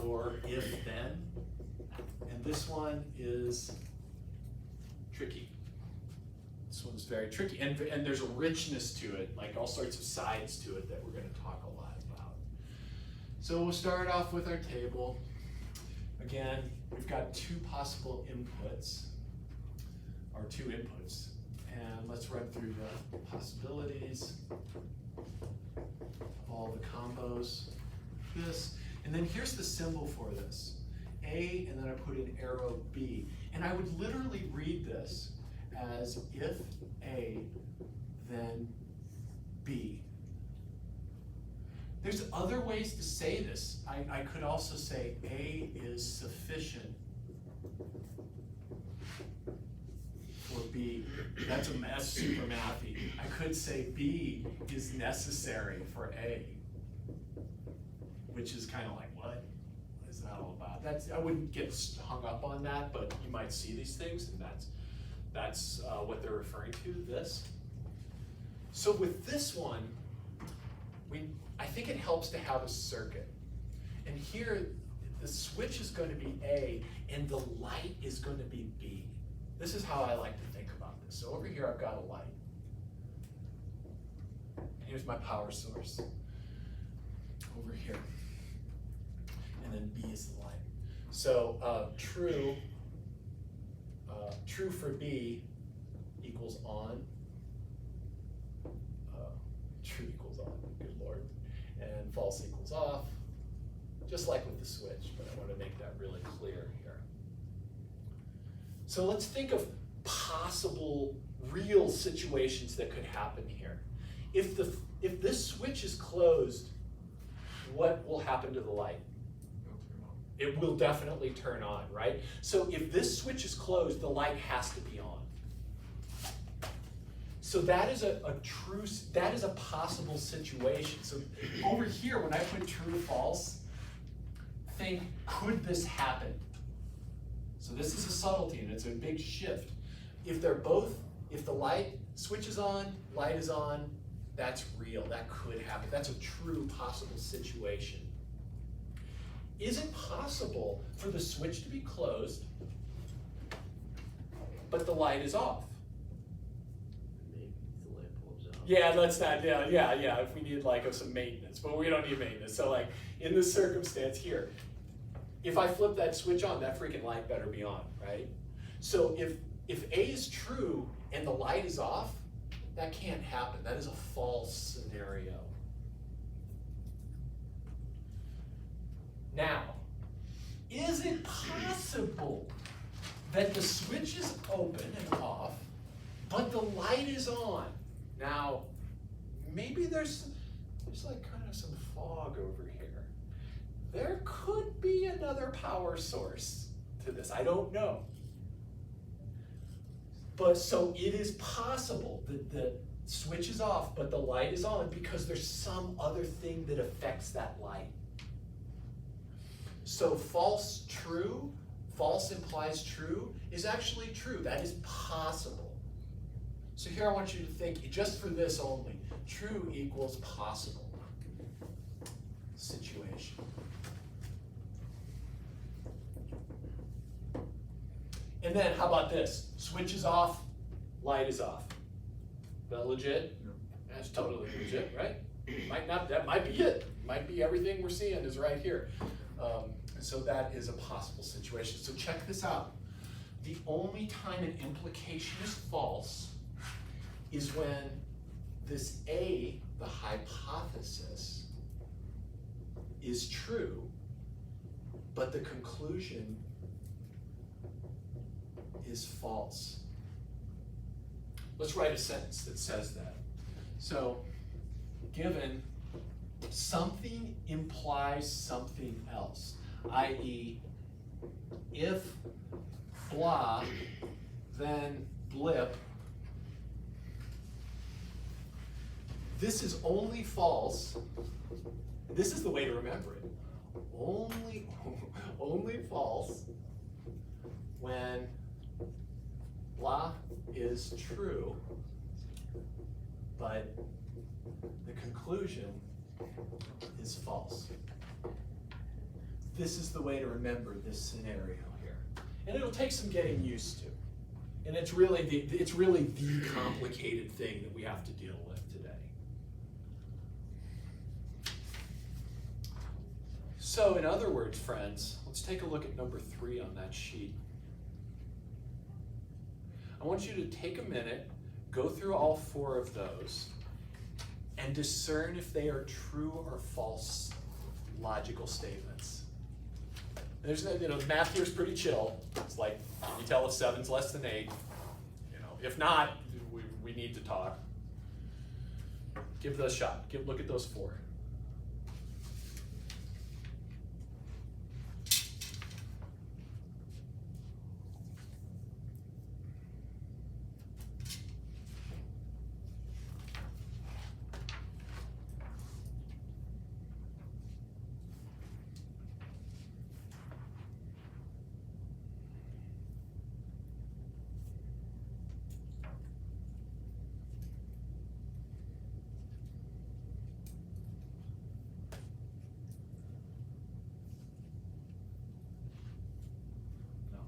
or if then, and this one is tricky. This one's very tricky, and there's a richness to it, like all sorts of sides to it that we're going to talk a lot about. So we'll start off with our table. Again, we've got two possible inputs, or two inputs, and let's run through the possibilities of all the combos. This, and then here's the symbol for this, A, and then I put an arrow B, and I would literally read this as if A, then B. There's other ways to say this. I could also say A is sufficient for B. That's super mathy. I could say B is necessary for A, which is kind of like, what is that all about? I wouldn't get hung up on that, but you might see these things, and that's what they're referring to, this. So with this one, I think it helps to have a circuit. And here, the switch is going to be A, and the light is going to be B. This is how I like to think about this. So over here, I've got a light. Here's my power source. Over here. And then B is the light. So true for B equals on. True equals on, good Lord. And false equals off, just like with the switch, but I want to make that really clear here. So let's think of possible real situations that could happen here. If this switch is closed, what will happen to the light? It will definitely turn on, right? So if this switch is closed, the light has to be on. So that is that is a possible situation. So over here, when I put true, false, think, could this happen? So this is a subtlety, and it's a big shift. If the light switch is on, light is on, that's real, that could happen. That's a true possible situation. Is it possible for the switch to be closed, but the light is off? Maybe the light bulb's out. Yeah, that's not, yeah, if we need like some maintenance, but we don't need maintenance. So like in this circumstance here, if I flip that switch on, that freaking light better be on, right? So if A is true and the light is off, that can't happen. That is a false scenario. Now, is it possible that the switch is open and off, but the light is on? Now, maybe there's like kind of some fog over here. There could be another power source to this. I don't know. But so it is possible that the switch is off, but the light is on because there's some other thing that affects that light. So false, true, false implies true is actually true. That is possible. So here I want you to think, just for this only, true equals possible situation. And then how about this? Switch is off, light is off. That legit? Yep. That's totally legit, right? Might not, that might be it. Might be everything we're seeing is right here. So that is a possible situation. So check this out. The only time an implication is false is when this A, the hypothesis, is true, but the conclusion is false. Let's write a sentence that says that. So, given something implies something else, i.e., if blah, then blip, this is only false. This is the way to remember it. Only false when blah is true, but the conclusion is false. This is the way to remember this scenario here. And it'll take some getting used to. And it's really the complicated thing that we have to deal with today. So in other words, friends, let's take a look at number 3 on that sheet. I want you to take a minute, go through all 4 of those, and discern if they are true or false logical statements. There's, math here is pretty chill. It's like, can you tell if 7's less than 8? If not, we need to talk. Give those a shot. Look at those 4.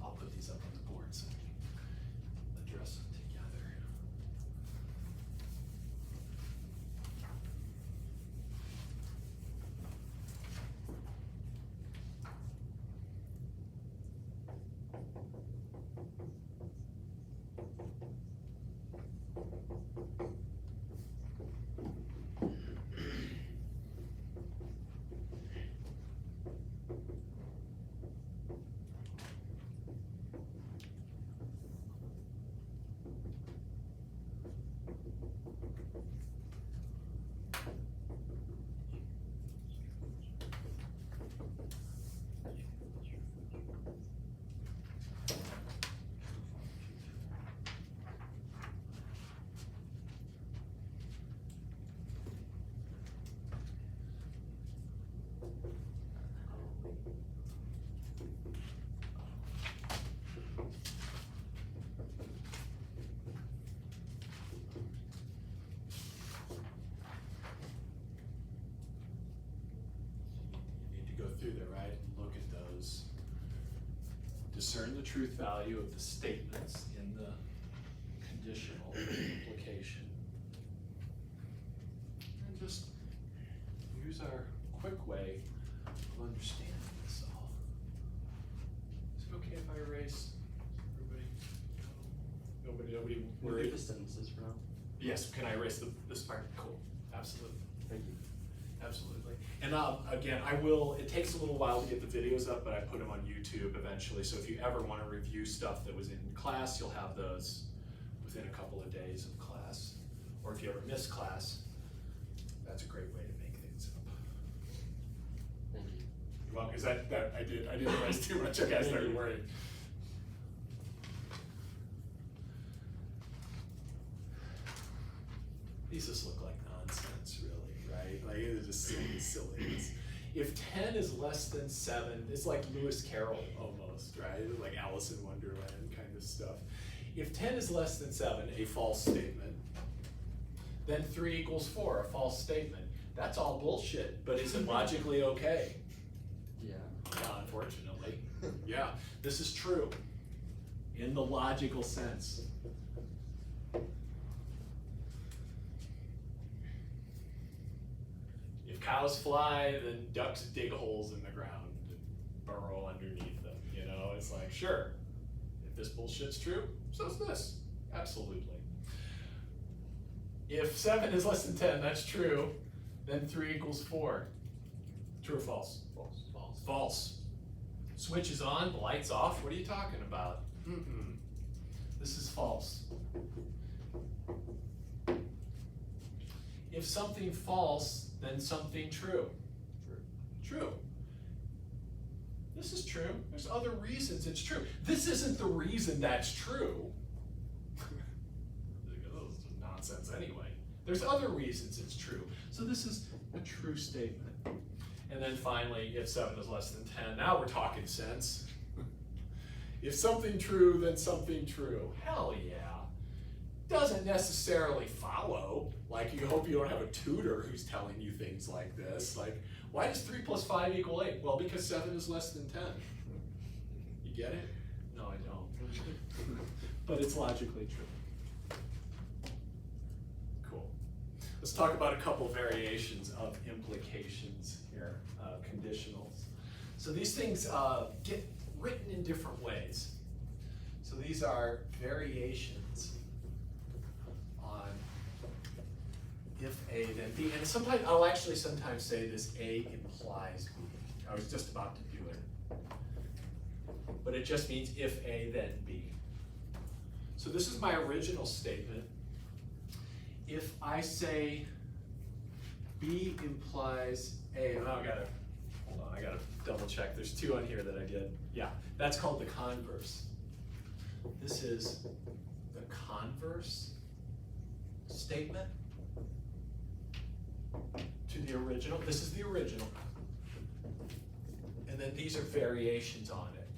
I'll put these up on the board so we can address them together. Go through there, right, and look at those. Discern the truth value of the statements in the conditional implication. And just use our quick way of understanding this all. the sentences for now? Yes, can I erase this part? Cool, absolutely. Thank you. Absolutely. And again, it takes a little while to get the videos up, but I put them on YouTube eventually. So if you ever want to review stuff that was in class, you'll have those within a couple of days of class. Or if you ever miss class, that's a great way to make things up. Thank you. You're welcome, because I didn't erase too much. Okay, I started worrying. These just look like nonsense, really, right? Like, it's just silly. If 10 is less than 7, it's like Lewis Carroll almost, right? Like Alice in Wonderland kind of stuff. If 10 is less than 7, a false statement, then 3 equals 4, a false statement. That's all bullshit, but is it logically okay? Yeah. Yeah, unfortunately. Yeah, this is true in the logical sense. If cows fly, then ducks dig holes in the ground and burrow underneath them. You know, it's like, sure, if this bullshit's true, so's this. Absolutely. If 7 is less than 10, that's true, then 3 equals 4. True or false? False. False. False. Switch is on, the light's off. What are you talking about? Mm-mm. This is false. If something false, then something true. True. This is true. There's other reasons it's true. This isn't the reason that's true. This is nonsense anyway. There's other reasons it's true. So this is a true statement. And then finally, if 7 is less than 10, now we're talking sense. If something true, then something true. Hell yeah. Doesn't necessarily follow. Like, you hope you don't have a tutor who's telling you things like this. Like, why does 3 plus 5 equal 8? Well, because 7 is less than 10. You get it? No, I don't. But it's logically true. Cool. Let's talk about a couple variations of implications here, conditionals. So these things get written in different ways. So these are variations on if A then B. And sometimes, I'll actually sometimes say this A implies B. I was just about to do it. But it just means if A then B. So this is my original statement. If I say B implies A, oh, I gotta double check. There's 2 on here that I did. Yeah, that's called the converse. This is the converse statement to the original. This is the original. And then these are variations on it.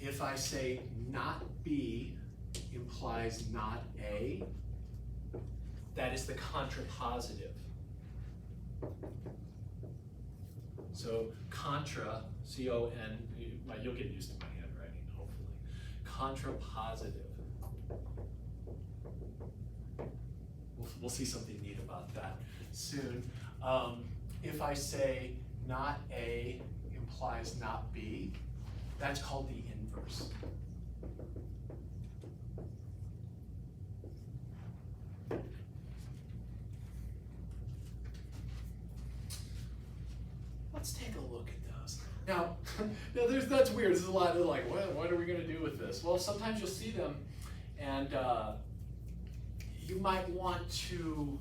If I say not B implies not A, that is the contrapositive. So contra, C-O-N, you'll get used to my handwriting, hopefully. Contrapositive. We'll see something neat about that soon. If I say not A implies not B, that's called the inverse. Let's take a look at those. Now, that's weird. This is a lot of like, what are we going to do with this? Well, sometimes you'll see them, and you might want to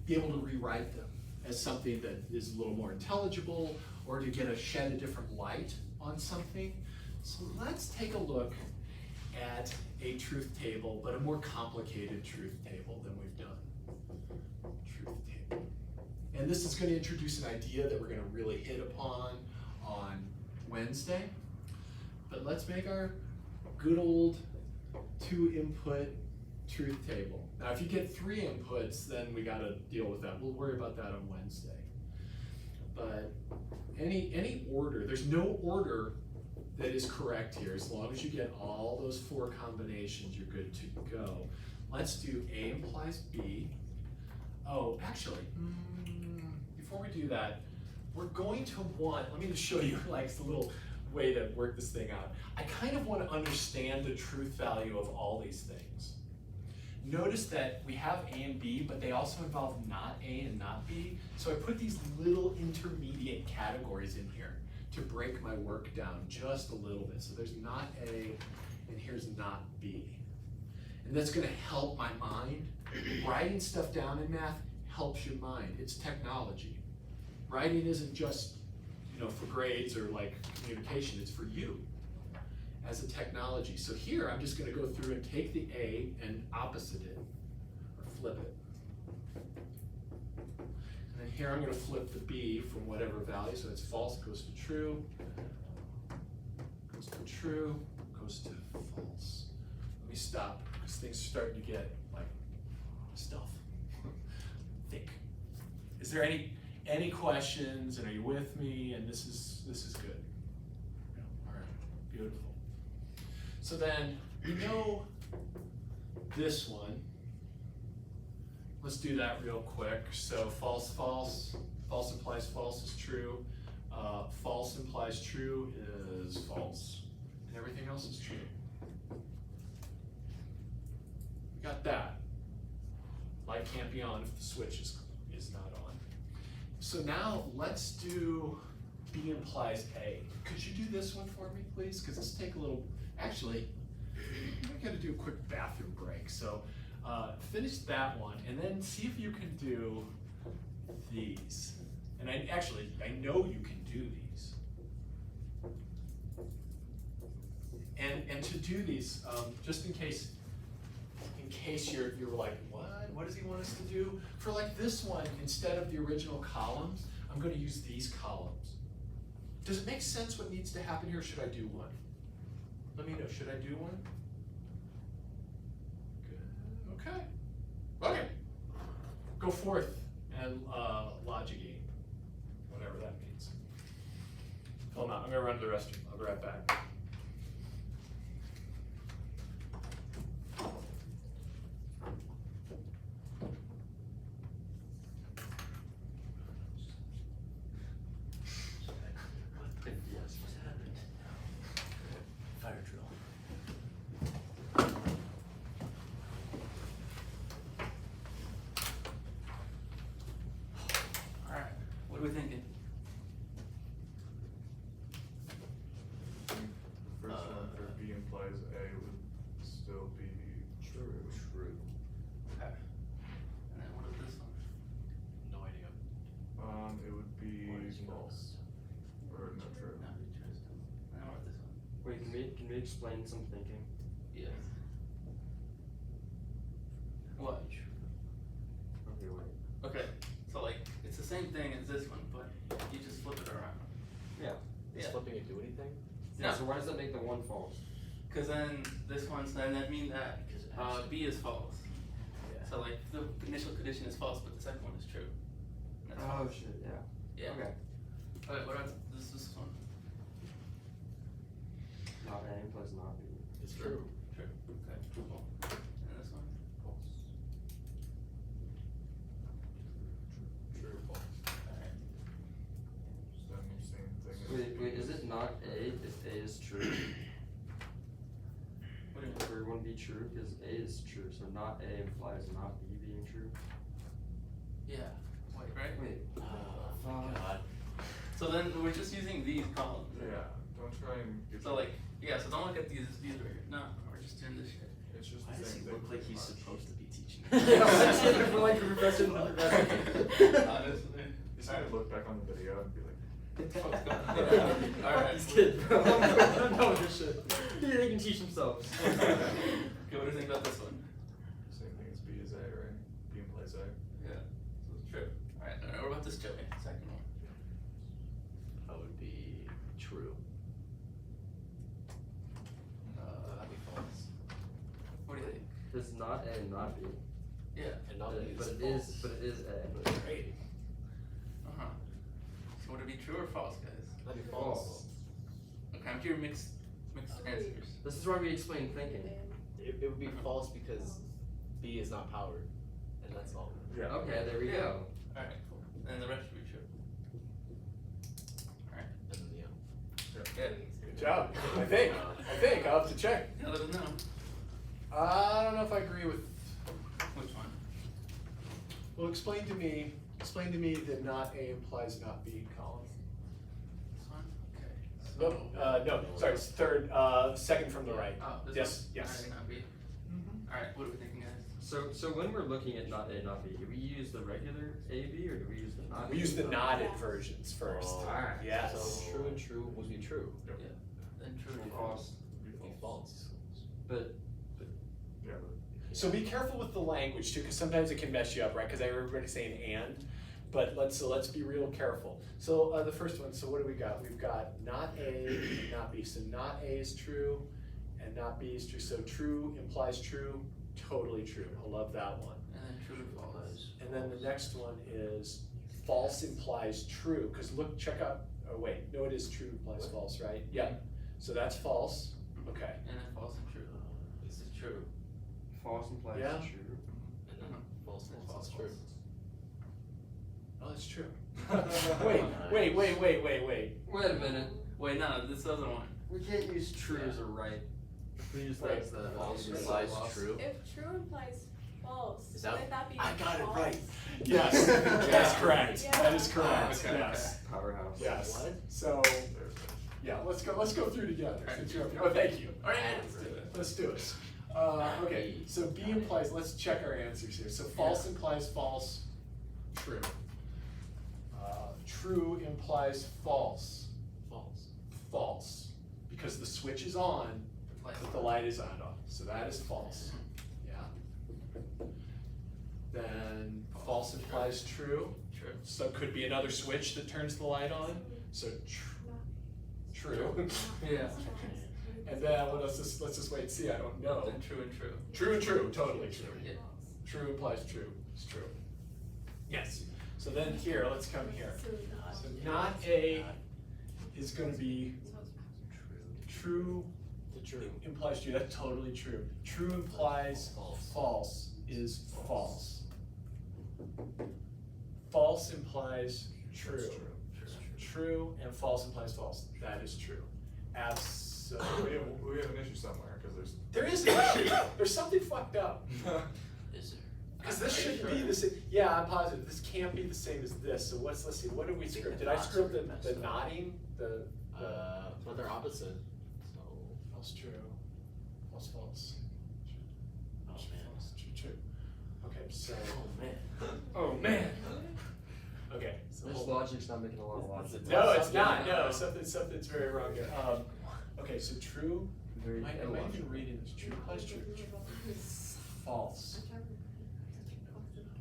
be able to rewrite them as something that is a little more intelligible, or to shed a different light on something. So let's take a look at a truth table, but a more complicated truth table than we've done. Truth table. And this is going to introduce an idea that we're going to really hit upon on Wednesday. But let's make our good old 2-input truth table. Now, if you get 3 inputs, then we got to deal with that. We'll worry about that on Wednesday. But any order, there's no order that is correct here. As long as you get all those 4 combinations, you're good to go. Let's do A implies B. Oh, actually, before we do that, we're going to want, let me just show you like the little way to work this thing out. I kind of want to understand the truth value of all these things. notice that we have A and B, but they also involve not A and not B. So I put these little intermediate categories in here to break my work down just a little bit. So there's not A and here's not B. And that's gonna help my mind. Writing stuff down in math helps your mind. It's technology. Writing isn't just, for grades or like communication, it's for you as a technology. So here I'm just gonna go through and take the A and opposite it, or flip it. And then here I'm gonna flip the B from whatever value, so it's false, goes to true, goes to true, goes to false. Let me stop, because things are starting to get like stuff, thick. Is there any questions, and are you with me? And this is good. All right, beautiful. So then we know this one. Let's do that real quick. So false, false. False implies false is true. False implies true is false. And everything else is true. We got that. Light can't be on if the switch is not on. So now let's do B implies A. Could you do this one for me, please? Because let's take a little, actually, I gotta do a quick bathroom break. So finish that one and then see if you can do these. And I know you can do these. And to do these, just in case you're like, what does he want us to do? For like this one, instead of the original columns, I'm gonna use these columns. Does it make sense what needs to happen here, or should I do one? Let me know, should I do one? Good, okay. Okay, go forth and logigate, whatever that means. Fill them out, I'm gonna run to the restroom, I'll be right back. What are we thinking? First one for B implies A would still be true. Okay. And then what is this one? No idea. It would be false. Or no, true. No, interesting. And then what is this one? Wait, can we explain some thinking? Yes. What? Okay, wait. Okay, so like, it's the same thing as this one, but you just flip it around. Yeah. Does Yeah. flipping it do anything? Yeah, No. so why does that make the one false? Cause then this one's, then that mean that, B is false. Yeah. So like, the initial condition is false, but the second one is true. And that's Oh false. shit, yeah. Yeah. Okay. Okay, what about this one? Not A implies not B. It's true. True. Okay, cool. And this one? False. True, false. Alright. Same thing. Wait, is it not A if A is true? What do you mean? For one be true, because A is true, so not A implies not B being true. Yeah. Wait, right? Wait. Oh, God. So then we're just using these columns. Yeah, don't try and get. So like, yeah, so don't look at these right here. No, we're just doing this shit. It's just Why the does same he thing. look like he's pretty much. supposed to be teaching? Yeah, why is it for like a professor in undergrad? Honestly. He's gonna look back on the video and be like, What the fuck's going on? Alright. He's kidding, bro. I don't know this shit. They can teach themselves. Okay, what do you think about this one? same thing as B is A, right? B implies A. Yeah, so it's true. Alright, what about this Joey? Second one. That would be true. That'd be false. What do you think? It's not A and not B. Yeah. And not B But is it false. is, but it is A. Great. Uh-huh. So would it be true or false, guys? That'd be False. false. Okay, I'm hearing mixed answers. This is why we explain thinking. It would be false because B is not powered, and that's all. Yeah. Okay, there we go. Alright, cool. And the rest would be true. Alright. And then yeah. Yeah. Good job, I think, I'll have to check. Yeah, let us know. I don't know if I agree with Well, explain to me that not A implies not B column. This one? Okay. No, sorry, it's third, second from the right. Oh, this Yes, one? yes. Alright, not B. Mhm. Alright, what are we thinking, guys? So when we're looking at not A, not B, do we use the regular A, B, or do we use the not? We use the knotted Yeah. versions first. Oh. Alright. Yes. So true and true would be true. Then true True and or false. false? Would be false. But Yeah, So be careful with the language too, because sometimes it can mess you up, right? Because everybody's saying and, but let's be real careful. So the first one. So what do we got? We've got not A and not B. So not A is true, and not B is true. So true implies true, totally true. I love that one. And then true and false. And then the next one is false implies true. Because look, check out. Oh wait, no, it is true implies false, right? Yeah. So that's false. Okay. And then false and true. This is true. false implies Yeah. true. And then false, And false, false, true. Oh, that's true. Wait. Wait a minute. Wait, no, this other one. We can't use true as a right. If we use Wait, that's the false it's implies false. true. If true implies false, Is that- wouldn't that be I got it false? right. Yes, that's correct. Yeah. That is correct. Okay, Yes. Powerhouse. Yes. What? So, yeah, let's go through together. Since you're up here. Oh, thank you. Alright, let's do it. Let's do it. Okay, so B implies, let's check our answers here. So false implies false, true. True implies false, False. false. Because the switch is on, but the light is on. So that is false. Yeah. Then false implies true. True. So it could be another switch that turns the light on. So true. Yeah. And then let's just wait and see. I don't know. Then true and true. True and true, totally true. Yeah. True implies true. It's true. Yes. So then here, let's come here. So not A is going to be true. The true. Implies true. That's totally true. True implies False. false is false. False implies true. True and false implies false. That is true. Absolutely. we have an issue somewhere, because There is an issue. There's something fucked up. Is there? Because this Are you shouldn't be sure? the same. Yeah, I'm positive. This can't be the same as this. So let's see. What did we think script? the Did I knots script are messed the up. knotting? The But they're opposite. So. false true. False false. Oh man. False true true. Okay, so Oh man. Oh man. okay. So This hold on. logic's not making a lot of logic. No, it's not. No, something's very wrong here. Okay, so true. Very Am I illogical. even reading this? True implies true. False.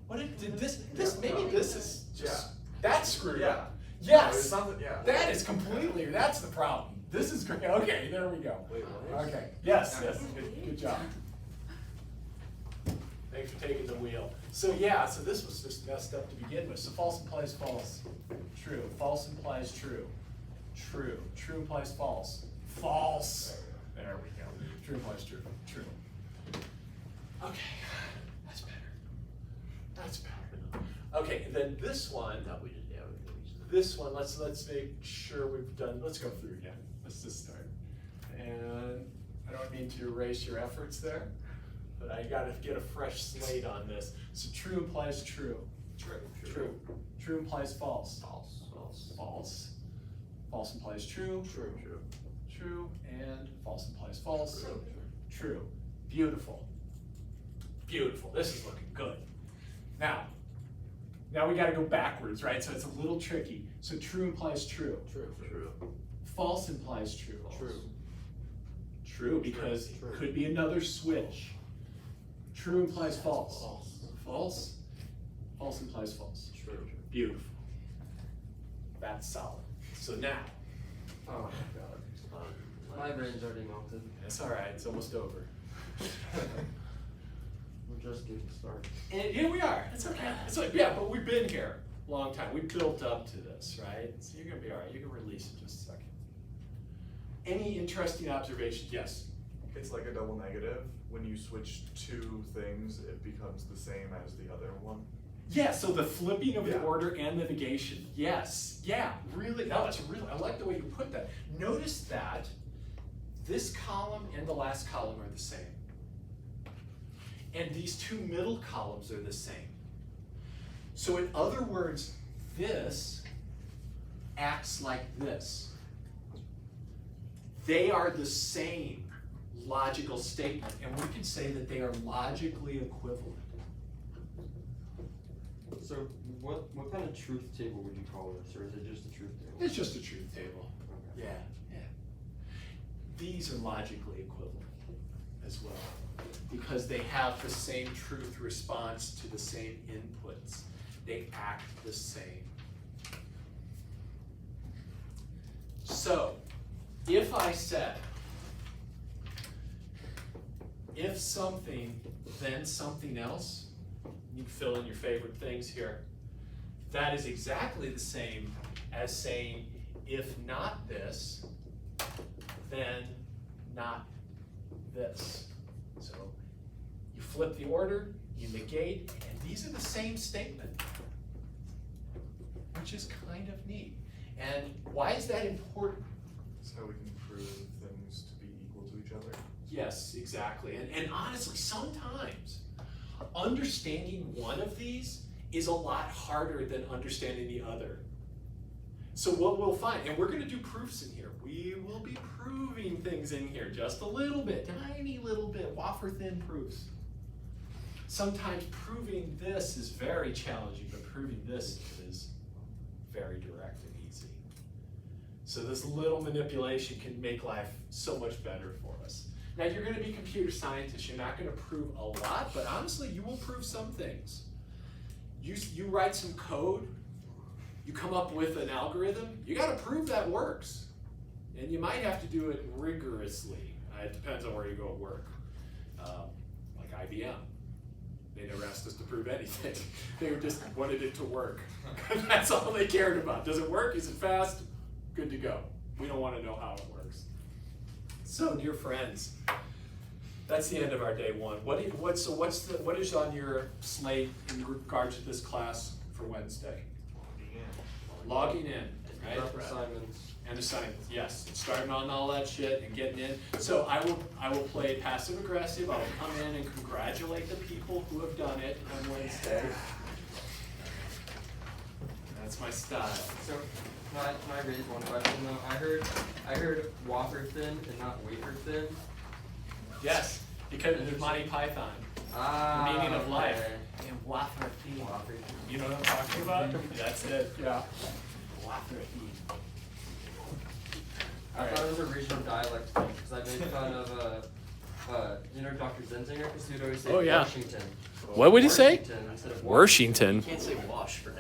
What did this maybe this is just that's screwed up. Yes. something, yeah. That is completely, that's the problem. This is great. Okay, there we go. Wait, what? Okay, yes, good job. Thanks for taking the wheel. So yeah, so this was just messed up to begin with. So false implies false. True. False implies true. True. True implies false. False. There we go. True implies true. True. Okay, that's better. That's better. Okay, and then this one. That we did, yeah. This one, let's make sure we've done, let's go through again. Let's just start. And I don't mean to erase your efforts there, but I gotta get a fresh slate on this. So true implies true. True. True implies false. False. False. False. False implies true. True. True. And false implies false. True. Beautiful. Beautiful. This is looking good. Now we gotta go backwards, right? So it's a little tricky. So true implies true. True. False implies true. True. True, because True. it could be another switch. True implies false. False. False. False implies false. True. Beautiful. That's solid. So now, Oh my god. My brain's already melted. it's all right. It's almost over. We're just getting started. And here we are. It's okay. It's like, yeah, but we've been here a long time. We built up to this, right? So you're gonna be all right. You can release in just a second. Any interesting observations? Yes. It's like a double negative. When you switch two things, it becomes the same as the other one. Yeah, so the flipping of the Yeah. order and the negation. Yes. Yeah, really. No, that's really, I like the way you put that. Notice that this column and the last column are the same. And these two middle columns are the same. So in other words, this acts like this. They are the same logical statement, and we can say that they are logically equivalent. So what kind of truth table would you call this, or is it just a truth table? It's just a truth table. Okay. Yeah. These are logically equivalent as well, because they have the same truth response to the same inputs. They act the same. So, if I said, if something, then something else, you can fill in your favorite things here. That is exactly the same as saying, if not this, then not this. So you flip the order, you negate, and these are the same statement, which is kind of neat. And why is that important? That's how we can prove things to be equal to each other. Yes, exactly. And honestly, sometimes understanding one of these is a lot harder than understanding the other. So what we'll find, and we're going to do proofs in here. We will be proving things in here just a little bit, tiny little bit, wafer thin proofs. Sometimes proving this is very challenging, but proving this is very direct and easy. So this little manipulation can make life so much better for us. Now you're going to be computer scientists. You're not going to prove a lot, but honestly, you will prove some things. You write some code, you come up with an algorithm, you got to prove that works. And you might have to do it rigorously. It depends on where you go at work. Like IBM. They never asked us to prove anything. They just wanted it to work. That's all they cared about. Does it work? Is it fast? Good to go. We don't want to know how it works. So, dear friends, that's the end of our day one. What is on your slate in regards to this class for Wednesday? Logging in, right? Rough assignments. And assignments, yes. And starting on all that shit and getting in. So I will play passive aggressive. I will come in and congratulate the people who have done it on Wednesday. That's my style. So can I raise one question though? I heard wafer thin and not wafer thin. Yes, because of Monty Python. Ah, The meaning of life. okay. And wafer thin. Wafer thin. You know what I'm talking about? That's it, yeah. Wafer thin. I thought it was a regional dialect thing, because I made fun of, you know Dr. Zenzinger? Because he would always say Oh, yeah. Washington. What would he say? Washington instead of Washington. You can't say wash, right?